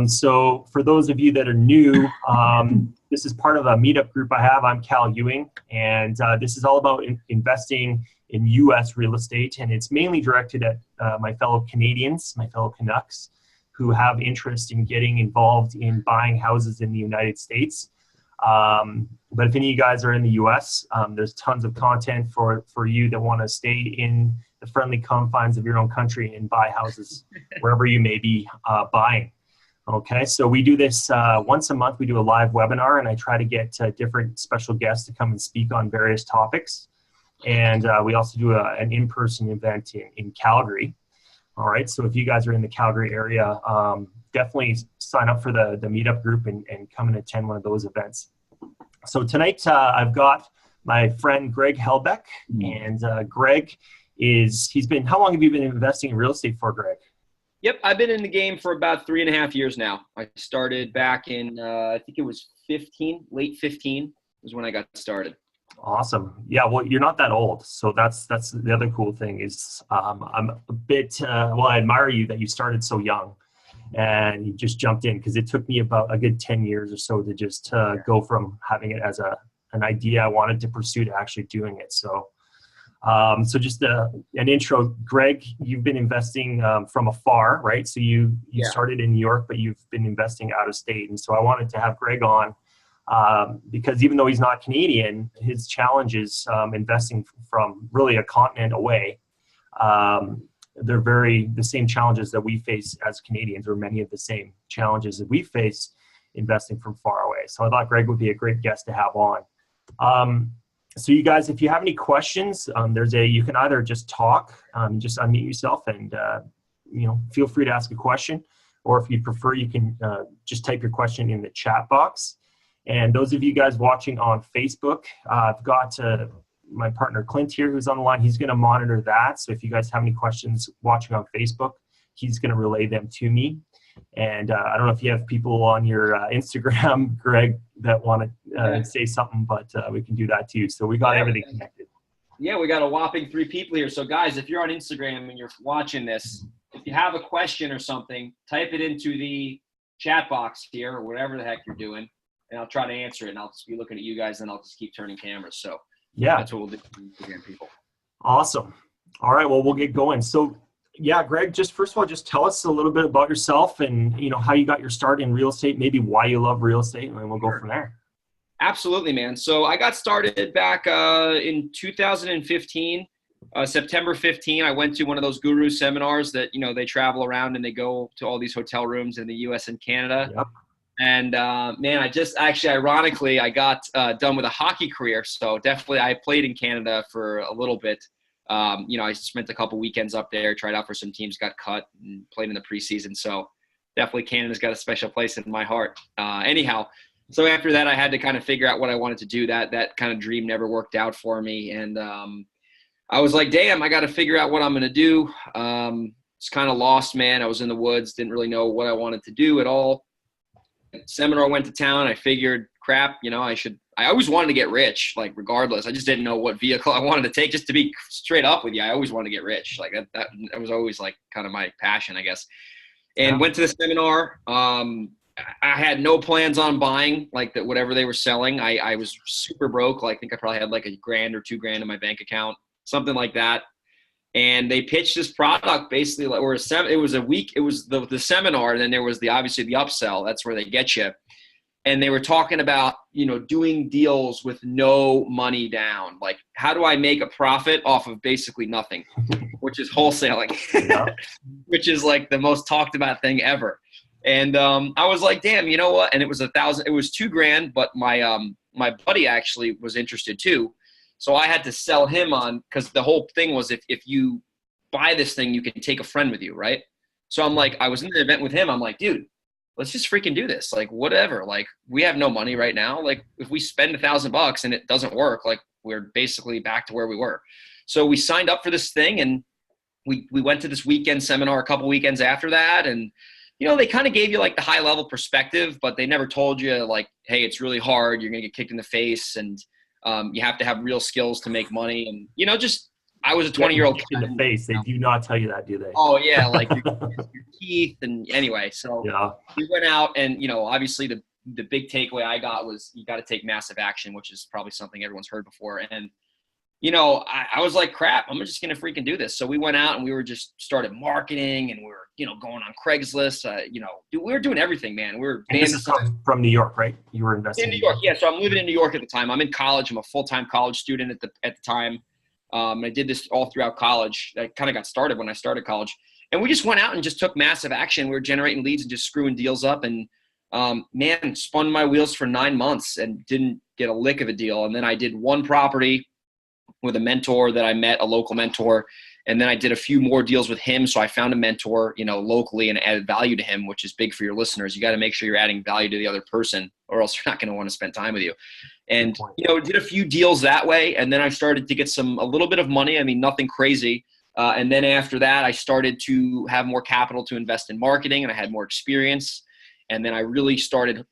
So for those of you that are new, this is part of a meetup group I have. I'm Cal Ewing, and this is all about investing in U.S. real estate, and it's mainly directed at my fellow Canadians, my fellow Canucks, who have interest in getting involved in buying houses in the United States. But if any of you guys are in the U.S., there's tons of content for you that want to stay in the friendly confines of your own country and buy houses wherever you may be buying. Okay, so we do this once a month. We do a live webinar, and I try to get different special guests to come and speak on various topics. And we also do an in-person event in Calgary. All right, so if you guys are in the Calgary area, definitely sign up for the meetup group and come and attend one of those events. So tonight I've got my friend Greg Helbeck, and Greg he's been, how long have you been investing in real estate for, Greg? Yep, I've been in the game for about 3.5 years now. I started back in, I think it was late 15 was when I got started. Awesome. Yeah, well, you're not that old. So that's the other cool thing is I'm a bit, I admire you that you started so young and you just jumped in, because it took me about a good 10 years or so to just go from having it as an idea I wanted to pursue to actually doing it. So just an intro, Greg, you've been investing from afar, right? So you started in New York, but you've been investing out of state. And so I wanted to have Greg on because even though he's not Canadian, his challenges investing from really a continent away, they're the same challenges that we face as Canadians, or many of the same challenges that we face investing from far away. So I thought Greg would be a great guest to have on. So you guys, if you have any questions, you can either just talk, just unmute yourself and, feel free to ask a question. Or if you prefer, you can just type your question in the chat box. And those of you guys watching on Facebook, I've got my partner Clint here who's on the line. He's going to monitor that. So if you guys have any questions watching on Facebook, he's going to relay them to me. And I don't know if you have people on your Instagram, Greg, that want to say something, but we can do that too. So we got everything connected. Yeah, we got a whopping 3 people here. So guys, if you're on Instagram and you're watching this, if you have a question or something, type it into the chat box here or whatever the heck you're doing, and I'll try to answer it. And I'll just be looking at you guys, and I'll just keep turning cameras. So yeah, that's what we'll do for Instagram people. Awesome. All right, well, we'll get going. So yeah, Greg, just first of all, just tell us a little bit about yourself and, how you got your start in real estate, maybe why you love real estate, and then we'll go from there. Absolutely, man. So I got started back in 2015, September 15. I went to one of those guru seminars that, they travel around and they go to all these hotel rooms in the US and Canada. Yep. And man, ironically, I got done with a hockey career. So definitely I played in Canada for a little bit. I spent a couple weekends up there, tried out for some teams, got cut, and played in the preseason. So definitely Canada's got a special place in my heart. Anyhow, so after that, I had to kind of figure out what I wanted to do. That kind of dream never worked out for me. And I was like, damn, I got to figure out what I'm going to do. It's kind of lost, man. I was in the woods, didn't really know what I wanted to do at all. Seminar went to town. I figured, crap, I always wanted to get rich, like regardless. I just didn't know what vehicle I wanted to take. Just to be straight up with you, I always wanted to get rich. Like that was always like kind of my passion, I guess. And went to the seminar. I had no plans on buying like that, whatever they were selling. I was super broke. Like, I think I probably had like $1,000 or $2,000 in my bank account, something like that. And they pitched this product basically like, it was a week. It was the seminar, and then there was obviously the upsell. That's where they get you. And they were talking about, doing deals with no money down. Like, how do I make a profit off of basically nothing, which is wholesaling, which is like the most talked about thing ever. And I was like, damn, you know what? And it was $1,000. It was $2,000, but my buddy actually was interested too. So I had to sell him on, because the whole thing was if you buy this thing, you can take a friend with you, right? So I'm like, I was in the event with him. I'm like, dude, let's just freaking do this. Like, whatever. Like, we have no money right now. Like, if we spend $1,000 and it doesn't work, like, we're basically back to where we were. So we signed up for this thing, and we went to this weekend seminar a couple weekends after that. And, they kind of gave you like the high level perspective, but they never told you like, hey, it's really hard. You're going to get kicked in the face, and you have to have real skills to make money. And, just I was a 20-year-old in the face. They do not tell you that, do they? Oh yeah, like your teeth. And anyway, so Yeah. we went out, and obviously the big takeaway I got was you got to take massive action, which is probably something everyone's heard before. And I was like, crap, I'm just going to freaking do this. So we went out and we were just started marketing, and we were, going on Craigslist, we were doing everything, man. We were and this is from New York, right? You were investing in New York. Yeah. So I'm living in New York at the time. I'm in college. I'm a full-time college student at the time. I did this all throughout college. I kind of got started when I started college, and we just went out and just took massive action. We were generating leads and just screwing deals up, and man, spun my wheels for 9 months and didn't get a lick of a deal. And then I did one property with a mentor that I met, a local mentor. And then I did a few more deals with him. So I found a mentor, locally, and added value to him, which is big for your listeners. You got to make sure you're adding value to the other person, or else you're not going to want to spend time with you. And, did a few deals that way. And then I started to get a little bit of money. I mean, nothing crazy. And then after that, I started to have more capital to invest in marketing, and I had more experience. And then I really started,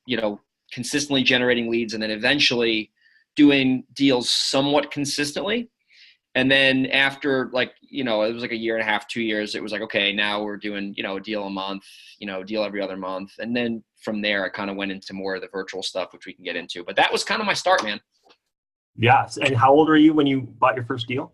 consistently generating leads, and then eventually doing deals somewhat consistently. And then after it was like a year and a half, 2 years, it was like, okay, now we're doing, a deal a month, deal every other month. And then from there, I kind of went into more of the virtual stuff, which we can get into. But that was kind of my start, man. Yeah. And how old were you when you bought your first deal?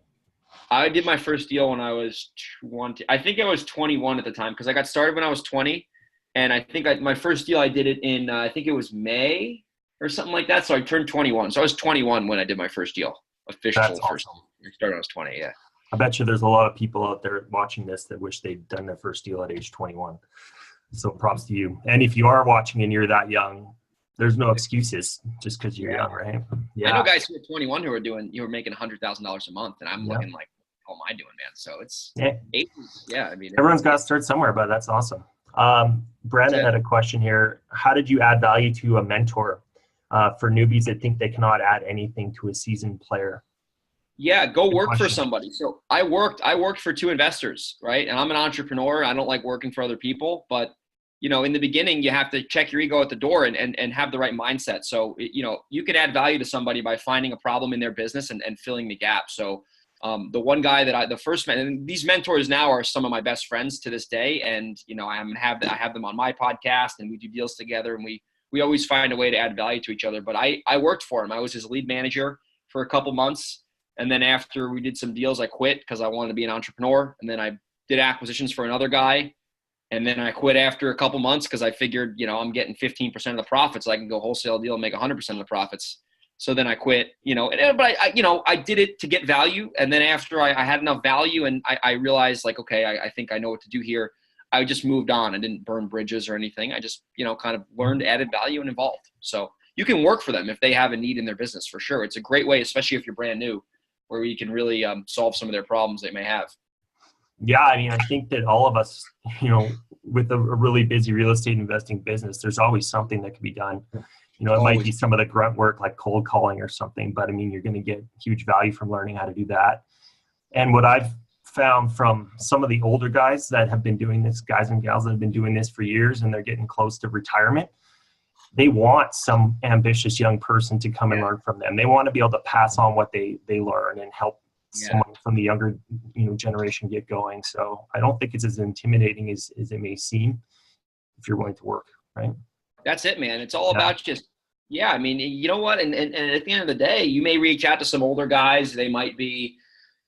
I did my first deal when I was 20. I think I was 21 at the time, because I got started when I was 20. And I think my first deal, I did it in, I think it was May or something like that. So I turned 21. So I was 21 when I did my first deal. Official That's first. Awesome. I started when I was 20, yeah. I bet you there's a lot of people out there watching this that wish they'd done their first deal at age 21. So props to you. And if you are watching and you're that young, there's no excuses just because you're young, right? Yeah. I know guys who are 21 who are making $100,000 a month, and I'm looking like, how am I doing, man? So it's I mean, everyone's got to start somewhere, but that's awesome. Brandon had a question here. How did you add value to a mentor for newbies that think they cannot add anything to a seasoned player? Yeah, go work for somebody. So I worked for two investors, right? And I'm an entrepreneur. I don't like working for other people, but in the beginning, you have to check your ego at the door and have the right mindset. So, you can add value to somebody by finding a problem in their business and filling the gap. So the one guy that the first man, and these mentors now are some of my best friends to this day. And, I have them on my podcast, and we do deals together, and we always find a way to add value to each other. But I worked for him. I was his lead manager for a couple months. And then after we did some deals, I quit because I wanted to be an entrepreneur. And then I did acquisitions for another guy. And then I quit after a couple months because I figured, I'm getting 15% of the profits. I can go wholesale deal and make 100% of the profits. So then I quit, but I did it to get value. And then after I had enough value and I realized okay, I think I know what to do here. I just moved on. I didn't burn bridges or anything. I just, kind of learned, added value, and evolved. So you can work for them if they have a need in their business, for sure. It's a great way, especially if you're brand new, where you can really solve some of their problems they may have. Yeah, I mean, I think that all of us, with a really busy real estate investing business, there's always something that can be done. It might be some of the grunt work like cold calling or something, but I mean, you're going to get huge value from learning how to do that. And what I've found from some of the older guys that have been doing this, guys and gals that have been doing this for years, and they're getting close to retirement, they want some ambitious young person to come and learn from them. They want to be able to pass on what they learn and help someone from the younger generation get going. So I don't think it's as intimidating as it may seem if you're willing to work, right? That's it, man. It's all about just, I mean, you know what? And at the end of the day, you may reach out to some older guys. They might be,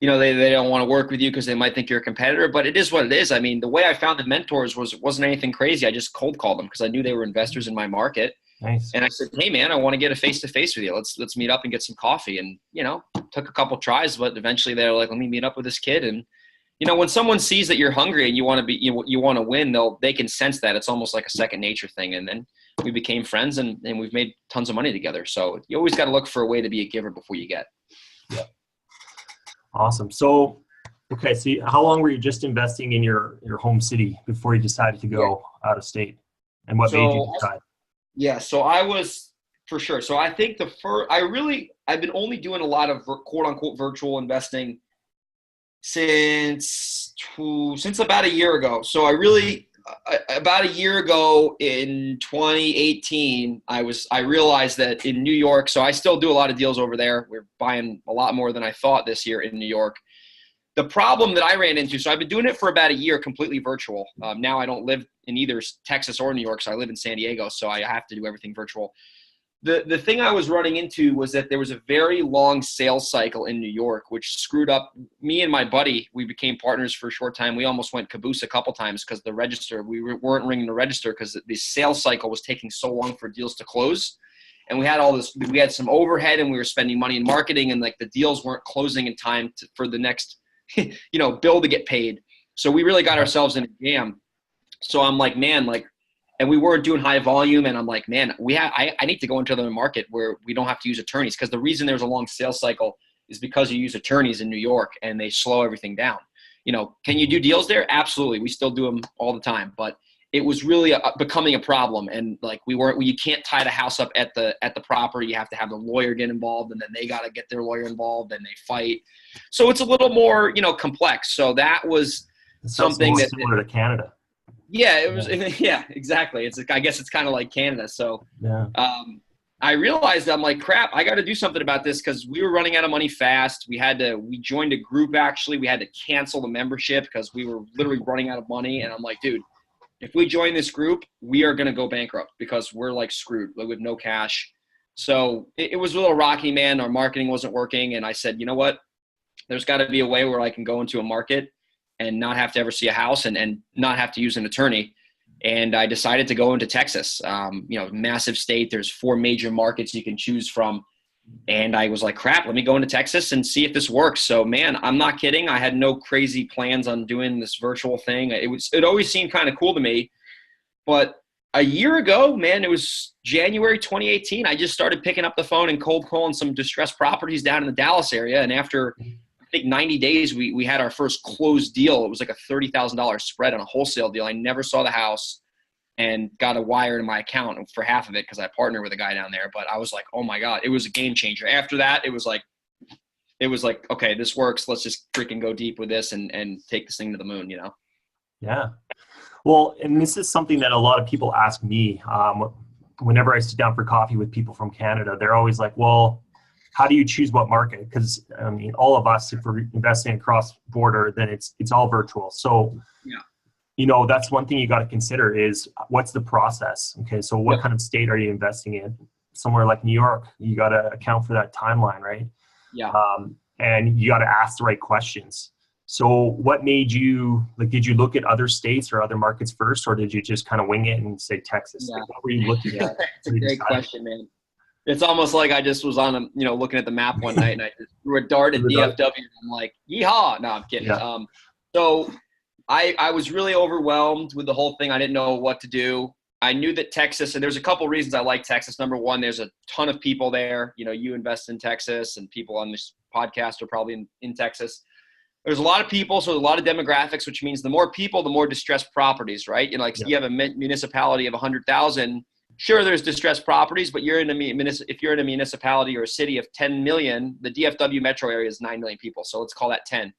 they don't want to work with you because they might think you're a competitor, but it is what it is. I mean, the way I found the mentors wasn't anything crazy. I just cold called them because I knew they were investors in my market. Nice. And I said, hey man, I want to get a face-to-face with you. Let's meet up and get some coffee. And, took a couple tries, but eventually they were like, let me meet up with this kid. And, when someone sees that you're hungry and you want to be, you want to win, they can sense that. It's almost like a second nature thing. And then we became friends and we've made tons of money together. So you always got to look for a way to be a giver before you get. Yeah. Awesome. So, okay. So how long were you just investing in your home city before you decided to go out of state? And what made you decide? Yeah. So I was, for sure. So I think I've been only doing a lot of quote unquote virtual investing since about a year ago. So about a year ago in 2018, I realized that in New York, so I still do a lot of deals over there. We're buying a lot more than I thought this year in New York. The problem that I ran into, so I've been doing it for about a year, completely virtual. Now I don't live in either Texas or New York, so I live in San Diego, so I have to do everything virtual. The thing I was running into was that there was a very long sales cycle in New York, which screwed up me and my buddy. We became partners for a short time. We almost went caboose a couple times because the register, we weren't ringing the register because the sales cycle was taking so long for deals to close. And we had some overhead and we were spending money in marketing, and like the deals weren't closing in time for the next, bill to get paid. So we really got ourselves in a jam. So I'm like, man, and we weren't doing high volume. And I'm like, man, I need to go into another market where we don't have to use attorneys. Because the reason there's a long sales cycle is because you use attorneys in New York and they slow everything down. Can you do deals there? Absolutely. We still do them all the time, but it was really becoming a problem. And like, you can't tie the house up at the property. You have to have the lawyer get involved, and then they got to get their lawyer involved, and they fight. So it's a little more, complex. So that was something that's similar to Canada. Yeah, it was. Yeah, exactly. I guess it's kind of like Canada. So yeah. I realized, I'm like, crap, I got to do something about this because we were running out of money fast. We joined a group, actually. We had to cancel the membership because we were literally running out of money. And I'm like, dude, if we join this group, we are going to go bankrupt because we're like screwed with no cash. So it was a little rocky, man. Our marketing wasn't working. And I said, you know what? There's got to be a way where I can go into a market and not have to ever see a house and not have to use an attorney. And I decided to go into Texas, massive state. There's 4 major markets you can choose from. And I was like, crap, let me go into Texas and see if this works. So, man, I'm not kidding. I had no crazy plans on doing this virtual thing. It always seemed kind of cool to me. But a year ago, man, it was January 2018. I just started picking up the phone and cold calling some distressed properties down in the Dallas area. And after, I think, 90 days, we had our first closed deal. It was like a $30,000 spread on a wholesale deal. I never saw the house and got a wire to my account for half of it because I partner with a guy down there. But I was like, oh my God, it was a game changer. After that, it was like, okay, this works. Let's just freaking go deep with this and take this thing to the moon, Yeah. Well, and this is something that a lot of people ask me whenever I sit down for coffee with people from Canada. They're always like, well, how do you choose what market? Because all of us, if we're investing across border, then it's all virtual. So, yeah. That's one thing you got to consider is what's the process? Okay, so what kind of state are you investing in? Somewhere like New York, you got to account for that timeline, right? Yeah. And you got to ask the right questions. So what made you, did you look at other states or other markets first, or did you just kind of wing it and say Texas? Yeah. What were you looking at? It's a great question, man. It's almost like I just was on, looking at the map one night and I just threw a dart at DFW and I'm like, yeehaw. No, I'm kidding. Yeah. So I was really overwhelmed with the whole thing. I didn't know what to do. I knew that Texas, and there's a couple reasons I like Texas. Number one, there's a ton of people there. You invest in Texas, and people on this podcast are probably in Texas. There's a lot of people, so a lot of demographics, which means the more people, the more distressed properties, right? You have a municipality of 100,000. Sure, there's distressed properties, but if you're in a municipality or a city of 10 million, the DFW metro area is 9 million people. So let's call that 10.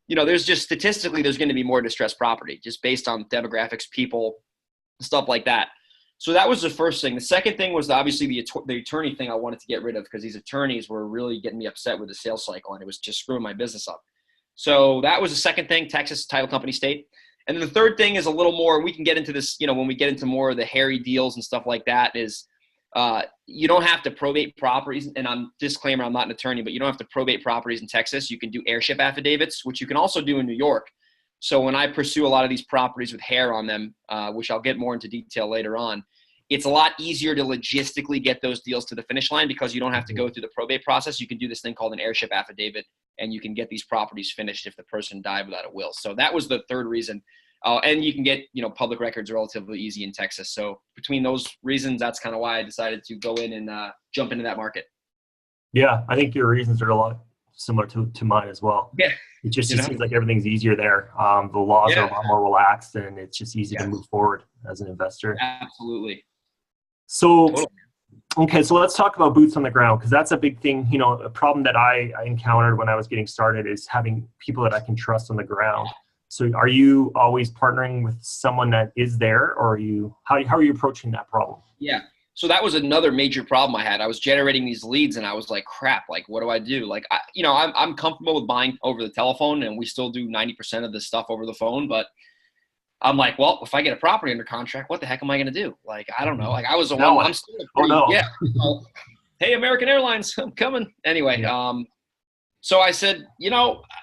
There's just statistically, there's going to be more distressed property just based on demographics, people, stuff like that. So that was the first thing. The second thing was obviously the attorney thing I wanted to get rid of because these attorneys were really getting me upset with the sales cycle and it was just screwing my business up. So that was the second thing, Texas title company state. And then the third thing is a little more, we can get into this, when we get into more of the hairy deals and stuff like that is you don't have to probate properties. And disclaimer, I'm not an attorney, but you don't have to probate properties in Texas. You can do heirship affidavits, which you can also do in New York. So when I pursue a lot of these properties with hair on them, which I'll get more into detail later on, it's a lot easier to logistically get those deals to the finish line because you don't have to go through the probate process. You can do this thing called an heirship affidavit, and you can get these properties finished if the person died without a will. So that was the third reason. And you can get, public records relatively easy in Texas. So between those reasons, that's kind of why I decided to go in and jump into that market. Yeah, I think your reasons are a lot similar to mine as well. Yeah. It just seems like everything's easier there. The laws are a lot more relaxed, and it's just easy to move forward as an investor. Absolutely. So, totally. Okay, so let's talk about boots on the ground, because that's a big thing. A problem that I encountered when I was getting started is having people that I can trust on the ground. So are you always partnering with someone that is there, or how are you approaching that problem? Yeah. So that was another major problem I had. I was generating these leads and I was like, crap, like, what do I do? Like, I'm comfortable with buying over the telephone, and we still do 90% of this stuff over the phone. But I'm like, well, if I get a property under contract, what the heck am I going to do? Like, I don't know. Like, I was the one, I'm still yeah. Hey, American Airlines, I'm coming. Anyway, so I said,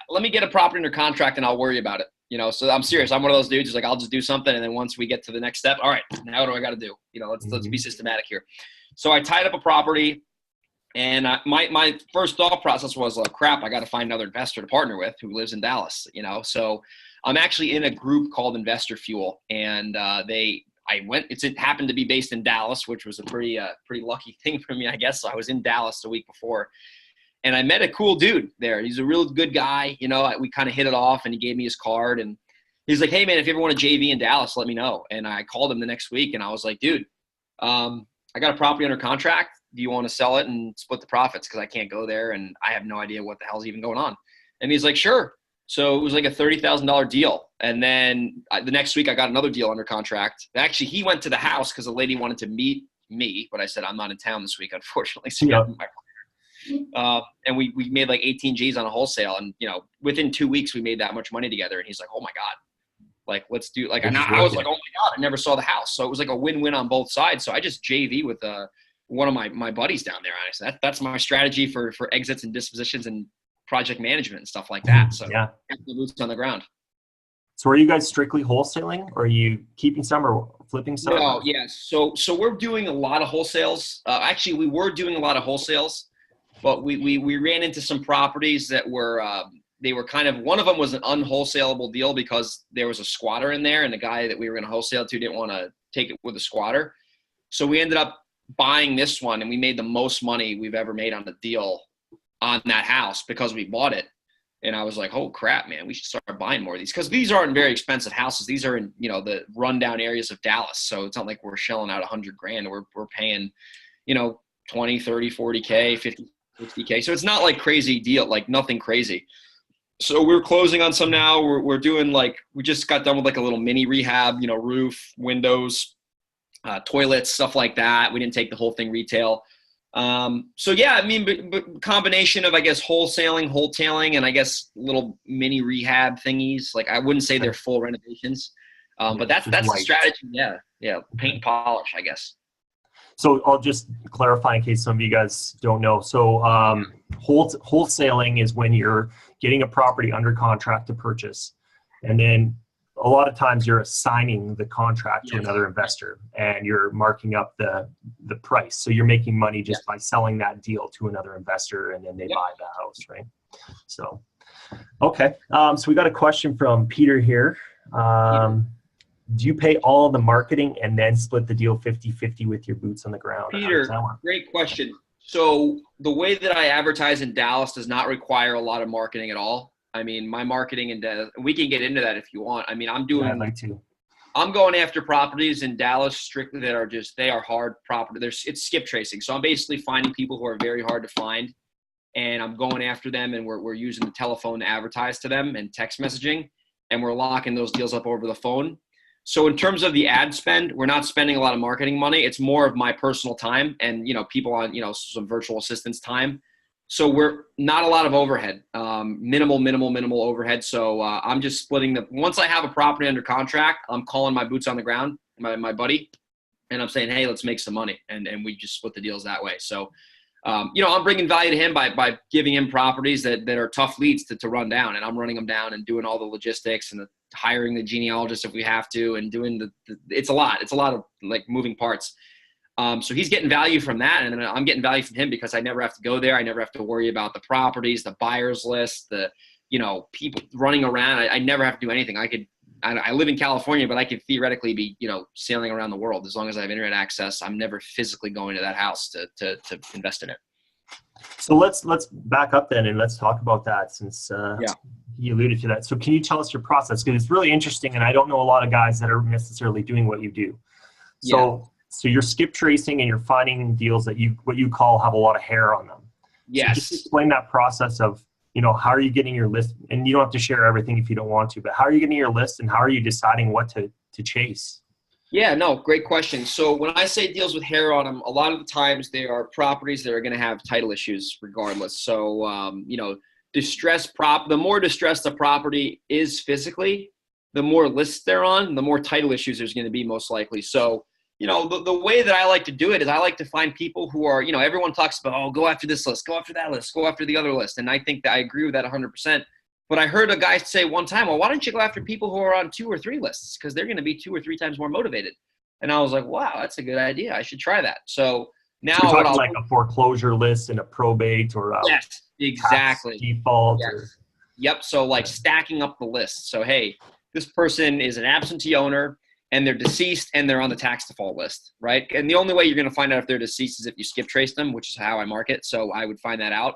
let me get a property under contract and I'll worry about it. So I'm serious. I'm one of those dudes who's like, I'll just do something. And then once we get to the next step, all right, now what do I got to do? Let's be systematic here. So I tied up a property, and my first thought process was like, crap, I got to find another investor to partner with who lives in Dallas, So I'm actually in a group called Investor Fuel, and it happened to be based in Dallas, which was a pretty lucky thing for me, I guess. So I was in Dallas the week before. And I met a cool dude there. He's a real good guy. We kind of hit it off, and he gave me his card. And he's like, hey, man, if you ever want a JV in Dallas, let me know. And I called him the next week, and I was like, dude, I got a property under contract. Do you want to sell it and split the profits? Because I can't go there, and I have no idea what the hell's even going on. And he's like, sure. So it was like a $30,000 deal. And then the next week I got another deal under contract. Actually, he went to the house because the lady wanted to meet me, but I said, I'm not in town this week, unfortunately. So and we made like 18 G's on a wholesale, and within 2 weeks we made that much money together. And he's like, oh my god, like let's do like. And I was like, oh my god, I never saw the house. So it was like a win-win on both sides. So I just JV with one of my buddies down there. I said that's my strategy for exits and dispositions and project management and stuff like that. So the boots on the ground. So are you guys strictly wholesaling, or are you keeping some or flipping some? No, yeah. So we're doing a lot of wholesales. Actually, we were doing a lot of wholesales. But we ran into some properties that were they were kind of, one of them was an unwholesalable deal because there was a squatter in there, and the guy that we were going to wholesale to didn't want to take it with a squatter. So we ended up buying this one, and we made the most money we've ever made on the deal on that house because we bought it. And I was like, oh crap, man, we should start buying more of these, because these aren't very expensive houses. These are in the rundown areas of Dallas. So it's not like we're shelling out $100,000. We're paying 20, 30, 40K, 50, 60K. So it's not like crazy deal, like nothing crazy. So we're closing on some now. We're doing we just got done with like a little mini rehab, roof, windows, toilets, stuff like that. We didn't take the whole thing retail. So yeah, I mean, but combination of, I guess, wholetailing, and I guess little mini rehab thingies. Like I wouldn't say they're full renovations, but that's the strategy. Yeah. Paint and polish, I guess. So I'll just clarify in case some of you guys don't know. So wholesaling is when you're getting a property under contract to purchase, and then a lot of times you're assigning the contract to another investor, and you're marking up the price. So you're making money just by selling that deal to another investor, and then they buy the house, right? So, okay. So we got a question from Peter here. Do you pay all the marketing and then split the deal 50-50 with your boots on the ground? Peter, great question. So the way that I advertise in Dallas does not require a lot of marketing at all. I mean, my marketing in Dallas, we can get into that if you want. I mean, I'm going after properties in Dallas strictly that are they are hard property. It's skip tracing. So I'm basically finding people who are very hard to find, and I'm going after them, and we're using the telephone to advertise to them and text messaging, and we're locking those deals up over the phone. So in terms of the ad spend, we're not spending a lot of marketing money. It's more of my personal time and, people on, some virtual assistants time. So we're not a lot of overhead, minimal overhead. So I'm just splitting once I have a property under contract, I'm calling my boots on the ground, my buddy, and I'm saying, hey, let's make some money. And we just split the deals that way. So, I'm bringing value to him by giving him properties that are tough leads to run down, and I'm running them down and doing all the logistics and hiring the genealogist if we have to, and doing it's a lot of like moving parts. So he's getting value from that, and I'm getting value from him because I never have to go there. I never have to worry about the properties, the buyers list, the people running around. I never have to do anything. I live in California, but I could theoretically be, sailing around the world as long as I have internet access. I'm never physically going to that house to invest in it. So let's back up then, and let's talk about that, since you alluded to that. So can you tell us your process? Because it's really interesting, and I don't know a lot of guys that are necessarily doing what you do. So you're skip tracing, and you're finding deals that what you call have a lot of hair on them. Yes. So just explain that process of, how are you getting your list? And you don't have to share everything if you don't want to, but how are you getting your list, and how are you deciding what to chase? Yeah, no, great question. So when I say deals with hair on them, a lot of the times they are properties that are going to have title issues regardless. So, the more distressed the property is physically, the more lists they're on, the more title issues there's going to be most likely. So, the way that I like to do it is I like to find people who are, everyone talks about, oh, go after this list, go after that list, go after the other list. And I think that I agree with that 100%. But I heard a guy say one time, well, why don't you go after people who are on 2 or 3 lists? Because they're going to be 2 or 3 times more motivated. And I was like, wow, that's a good idea. I should try that. So now So you're what talking I'll like a foreclosure list and a probate or a yes, exactly. tax default. Yes. Or, Yep. So like stacking up the list. So, hey, this person is an absentee owner and they're deceased and they're on the tax default list, right? And the only way you're going to find out if they're deceased is if you skip trace them, which is how I market. So I would find that out.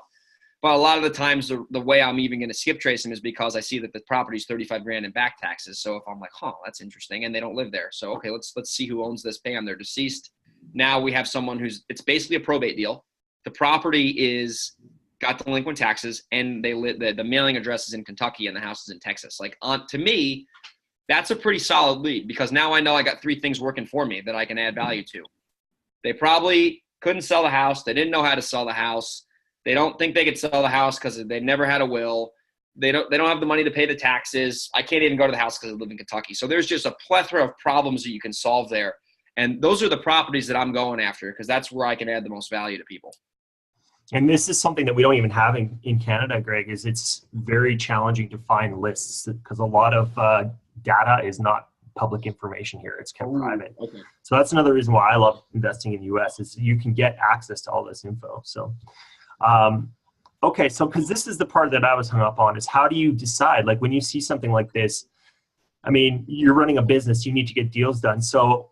But a lot of the times the way I'm even going to skip trace them is because I see that the property's 35 grand in back taxes. So if I'm like, that's interesting. And they don't live there. So, okay, let's see who owns this. Bam, they're deceased. Now we have someone it's basically a probate deal. The property is got delinquent taxes and the mailing address is in Kentucky and the house is in Texas. Like to me, that's a pretty solid lead because now I know I got 3 things working for me that I can add value to. They probably couldn't sell the house. They didn't know how to sell the house. They don't think they could sell the house because they've never had a will. They don't have the money to pay the taxes. I can't even go to the house because I live in Kentucky. So there's just a plethora of problems that you can solve there. And those are the properties that I'm going after because that's where I can add the most value to people. and this is something that we don't even have in Canada, Greg, is it's very challenging to find lists because a lot of data is not public information here. It's kind of private. Okay. So that's another reason why I love investing in the US is you can get access to all this info. So okay, so because this is the part that I was hung up on is how do you decide, like when you see something like this, I mean, you're running a business, you need to get deals done. So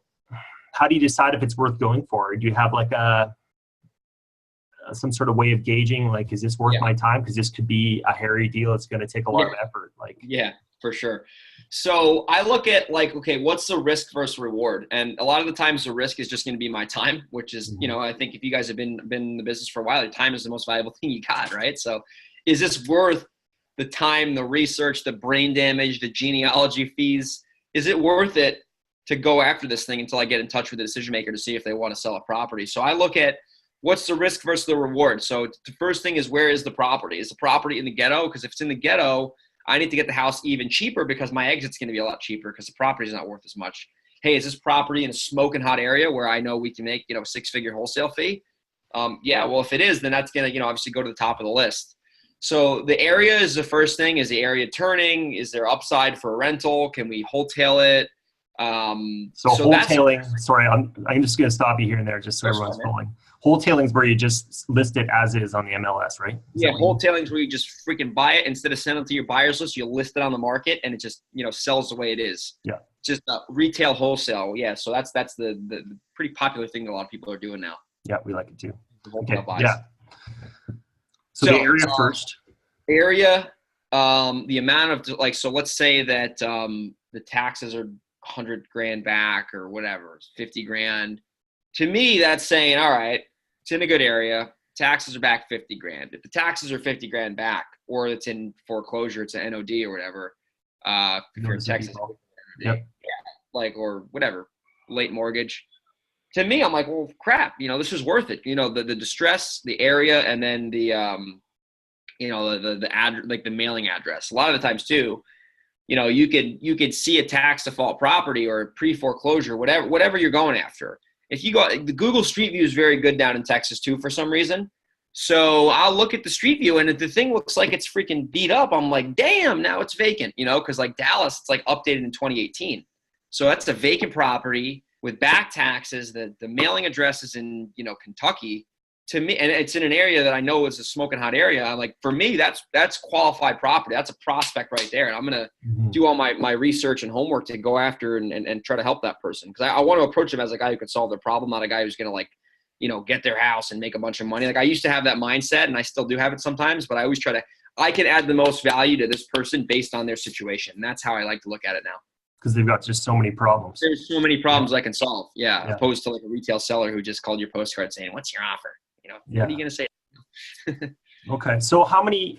how do you decide if it's worth going for? Do you have like some sort of way of gauging, like, is this worth my time? Because this could be a hairy deal. It's going to take a lot of effort. Like, yeah, for sure. So I look at like, okay, what's the risk versus reward? And a lot of the times the risk is just going to be my time, which is, I think if you guys have been in the business for a while, your time is the most valuable thing you got, right? So is this worth the time, the research, the brain damage, the genealogy fees? Is it worth it to go after this thing until I get in touch with the decision maker to see if they want to sell a property? So I look at what's the risk versus the reward. So the first thing is, where is the property? Is the property in the ghetto? Because if it's in the ghetto, I need to get the house even cheaper because my exit's going to be a lot cheaper because the property's not worth as much. Hey, is this property in a smoking hot area where I know we can make, 6-figure wholesale fee? Yeah, well, if it is, then that's going to, obviously go to the top of the list. So the area is the first thing. Is the area turning? Is there upside for a rental? Can we wholesale it? So wholesaling, sorry, I'm just going to stop you here and there just so everyone's following. Wholesaling is where you just list it as is on the MLS, right? Yeah, wholesaling is where you just freaking buy it. Instead of sending it to your buyer's list, you list it on the market and it just, sells the way it is. Yeah. Just retail wholesale. Yeah, so that's the pretty popular thing that a lot of people are doing now. Yeah, we like it too. Okay. Yeah. So the area first. Area, the amount of so let's say that the taxes are 100 grand back or whatever, 50 grand. To me, that's saying, all right, it's in a good area. Taxes are back 50 grand. If the taxes are 50 grand back, or it's in foreclosure, it's an NOD or whatever. If you're in Texas, or whatever, late mortgage. To me, I'm like, well, crap. This is worth it. The distress, the area, and then the the mailing address. A lot of the times too, you could see a tax default property or a pre-foreclosure, whatever you're going after. If you go, the Google Street View is very good down in Texas too, for some reason. So I'll look at the Street View and if the thing looks like it's freaking beat up, I'm like, damn, now it's vacant, because like Dallas, it's like updated in 2018. So that's a vacant property with back taxes. The mailing address is in, Kentucky. To me, and it's in an area that I know is a smoking hot area. I'm like, for me, that's qualified property. That's a prospect right there. And I'm going to do all my research and homework to go after and try to help that person. Because I want to approach them as a guy who can solve their problem, not a guy who's going to get their house and make a bunch of money. Like I used to have that mindset and I still do have it sometimes, but I always I can add the most value to this person based on their situation. And that's how I like to look at it now. Because they've got just so many problems. There's so many problems I can solve. Yeah. Opposed to like a retail seller who just called your postcard saying, what's your offer? What are you going to say? Okay. So how many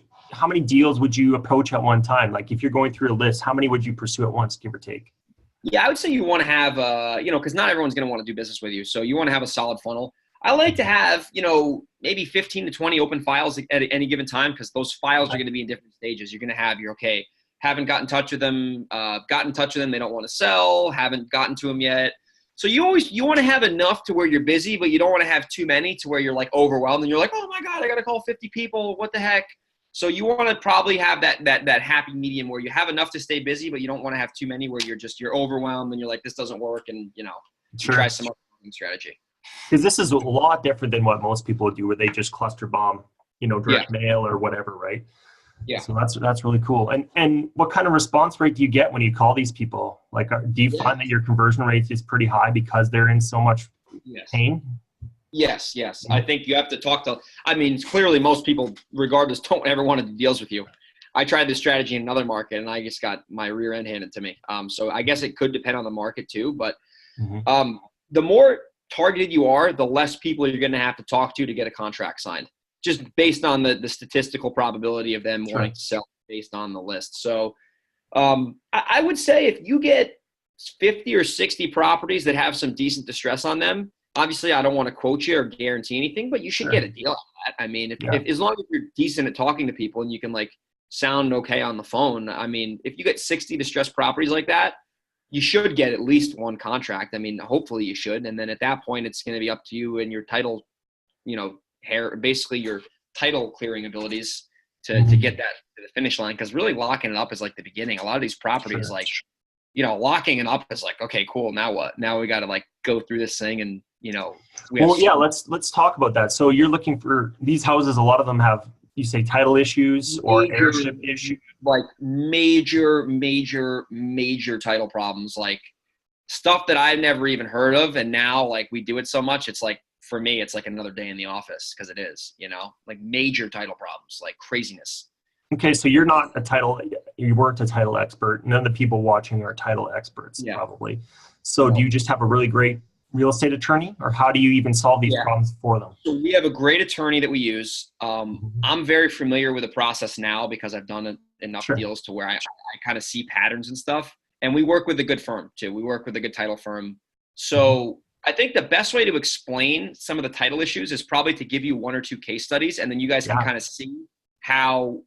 deals would you approach at one time? Like if you're going through a list, how many would you pursue at once, give or take? Yeah, I would say you want to have, because not everyone's going to want to do business with you. So you want to have a solid funnel. I like to have, maybe 15 to 20 open files at any given time, because those files are going to be in different stages. You're going to have haven't gotten in touch with them, got in touch with them, they don't want to sell, haven't gotten to them yet. So you want to have enough to where you're busy, but you don't want to have too many to where you're like overwhelmed and you're like, oh my God, I got to call 50 people. What the heck? So you want to probably have that happy medium where you have enough to stay busy, but you don't want to have too many where you're overwhelmed and you're like, this doesn't work. And, you try some other strategy. Because this is a lot different than what most people do, where they just cluster bomb, direct mail or whatever, right? Yeah. So that's really cool. And what kind of response rate do you get when you call these people? Like, do you find that your conversion rate is pretty high because they're in so much pain? Yes. I think you have to talk to, clearly most people, regardless, don't ever want to do deals with you. I tried this strategy in another market and I just got my rear end handed to me. So I guess it could depend on the market too, but the more targeted you are, the less people you're going to have to talk to get a contract signed, just based on the statistical probability of them wanting to sell based on the list. So I would say if you get 50 or 60 properties that have some decent distress on them, obviously I don't want to quote you or guarantee anything, but you should get a deal out of that. If as long as you're decent at talking to people and you can sound okay on the phone, if you get 60 distressed properties like that, you should get at least one contract. Hopefully you should. And then at that point, it's going to be up to you and your title, basically your title clearing abilities to get that to the finish line. Because really locking it up is like the beginning. A lot of these properties, locking it up is like, okay, cool. Now what? Now we got to go through this thing and, let's talk about that. So you're looking for these houses. A lot of them have, you say, title issues or airship issues, like major title problems, like stuff that I've never even heard of. And now we do it so much, it's like, for me, it's like another day in the office, because it is, major title problems, like craziness. Okay, so you weren't a title expert. None of the people watching are title experts, probably. So do you just have a really great real estate attorney, or how do you even solve these problems for them? So we have a great attorney that we use. I'm very familiar with the process now because I've done enough deals to where I kind of see patterns and stuff. And we work with a good firm too. We work with a good title firm. So I think the best way to explain some of the title issues is probably to give you one or two case studies, and then you guys can kind of see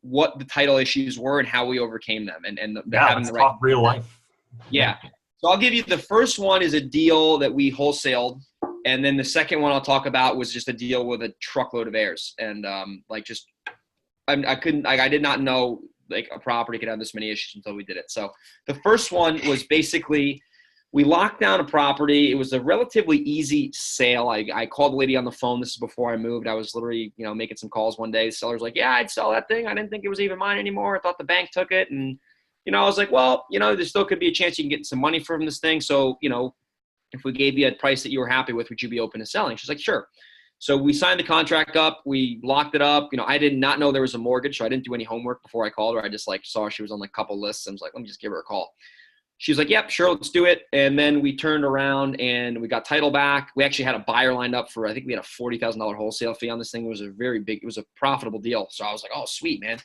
what the title issues were and how we overcame them. And having the right real life. Yeah. So I'll give you the first one is a deal that we wholesaled. And then the second one I'll talk about was just a deal with a truckload of heirs. And I did not know a property could have this many issues until we did it. So the first one was basically, we locked down a property. It was a relatively easy sale. I called the lady on the phone. This is before I moved. I was literally, making some calls one day. The seller's like, yeah, I'd sell that thing. I didn't think it was even mine anymore. I thought the bank took it. And I was like, well, there still could be a chance you can get some money from this thing. So, if we gave you a price that you were happy with, would you be open to selling? She's like, sure. So we signed the contract up. We locked it up. I did not know there was a mortgage, so I didn't do any homework before I called her. I just saw she was on a couple lists. I was like, let me just give her a call. She was like, yep, sure, let's do it. And then we turned around and we got title back. We actually had a buyer lined up for, I think we had a $40,000 wholesale fee on this thing. It was a profitable deal. So I was like, oh, sweet, man.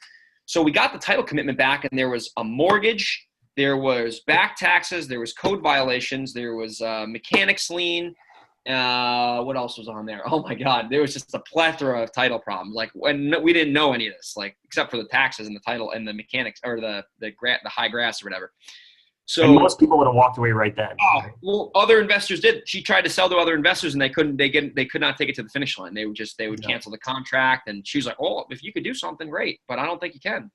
So we got the title commitment back, and there was a mortgage, there was back taxes, there was code violations, there was mechanics lien. What else was on there? Oh my God, there was just a plethora of title problems. When we didn't know any of this, except for the taxes and the title and the mechanics or the high grass or whatever. So and most people would have walked away right then. Oh, well, other investors did. She tried to sell to other investors, and they could not take it to the finish line. They would cancel the contract. And she was like, "Oh, if you could do something, great, but I don't think you can."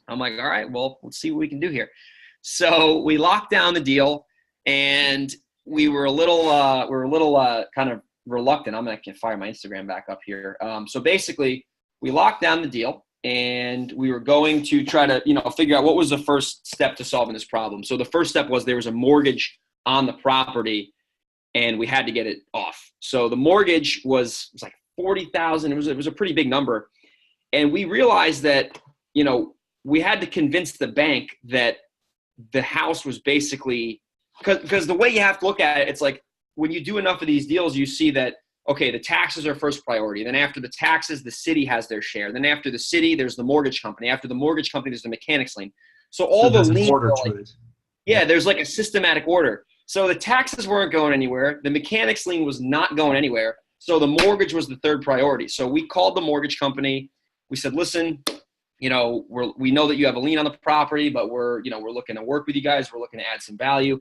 I'm like, "All right, well, let's see what we can do here." So we locked down the deal, and we were a little kind of reluctant. I'm gonna fire my Instagram back up here. So basically, we locked down the deal. And we were going to try to, figure out what was the first step to solving this problem. So the first step was there was a mortgage on the property, and we had to get it off. So the mortgage was like $40,000. It was a pretty big number, and we realized that we had to convince the bank that the house was basically because the way you have to look at it, it's like when you do enough of these deals, you see that. Okay, the taxes are first priority. Then after the taxes, the city has their share. Then after the city, there's the mortgage company. After the mortgage company, there's the mechanics lien. So all the liens Yeah, there's like a systematic order. So the taxes weren't going anywhere. The mechanics lien was not going anywhere. So the mortgage was the third priority. So we called the mortgage company. We said, listen, we know that you have a lien on the property, but we're looking to work with you guys. We're looking to add some value.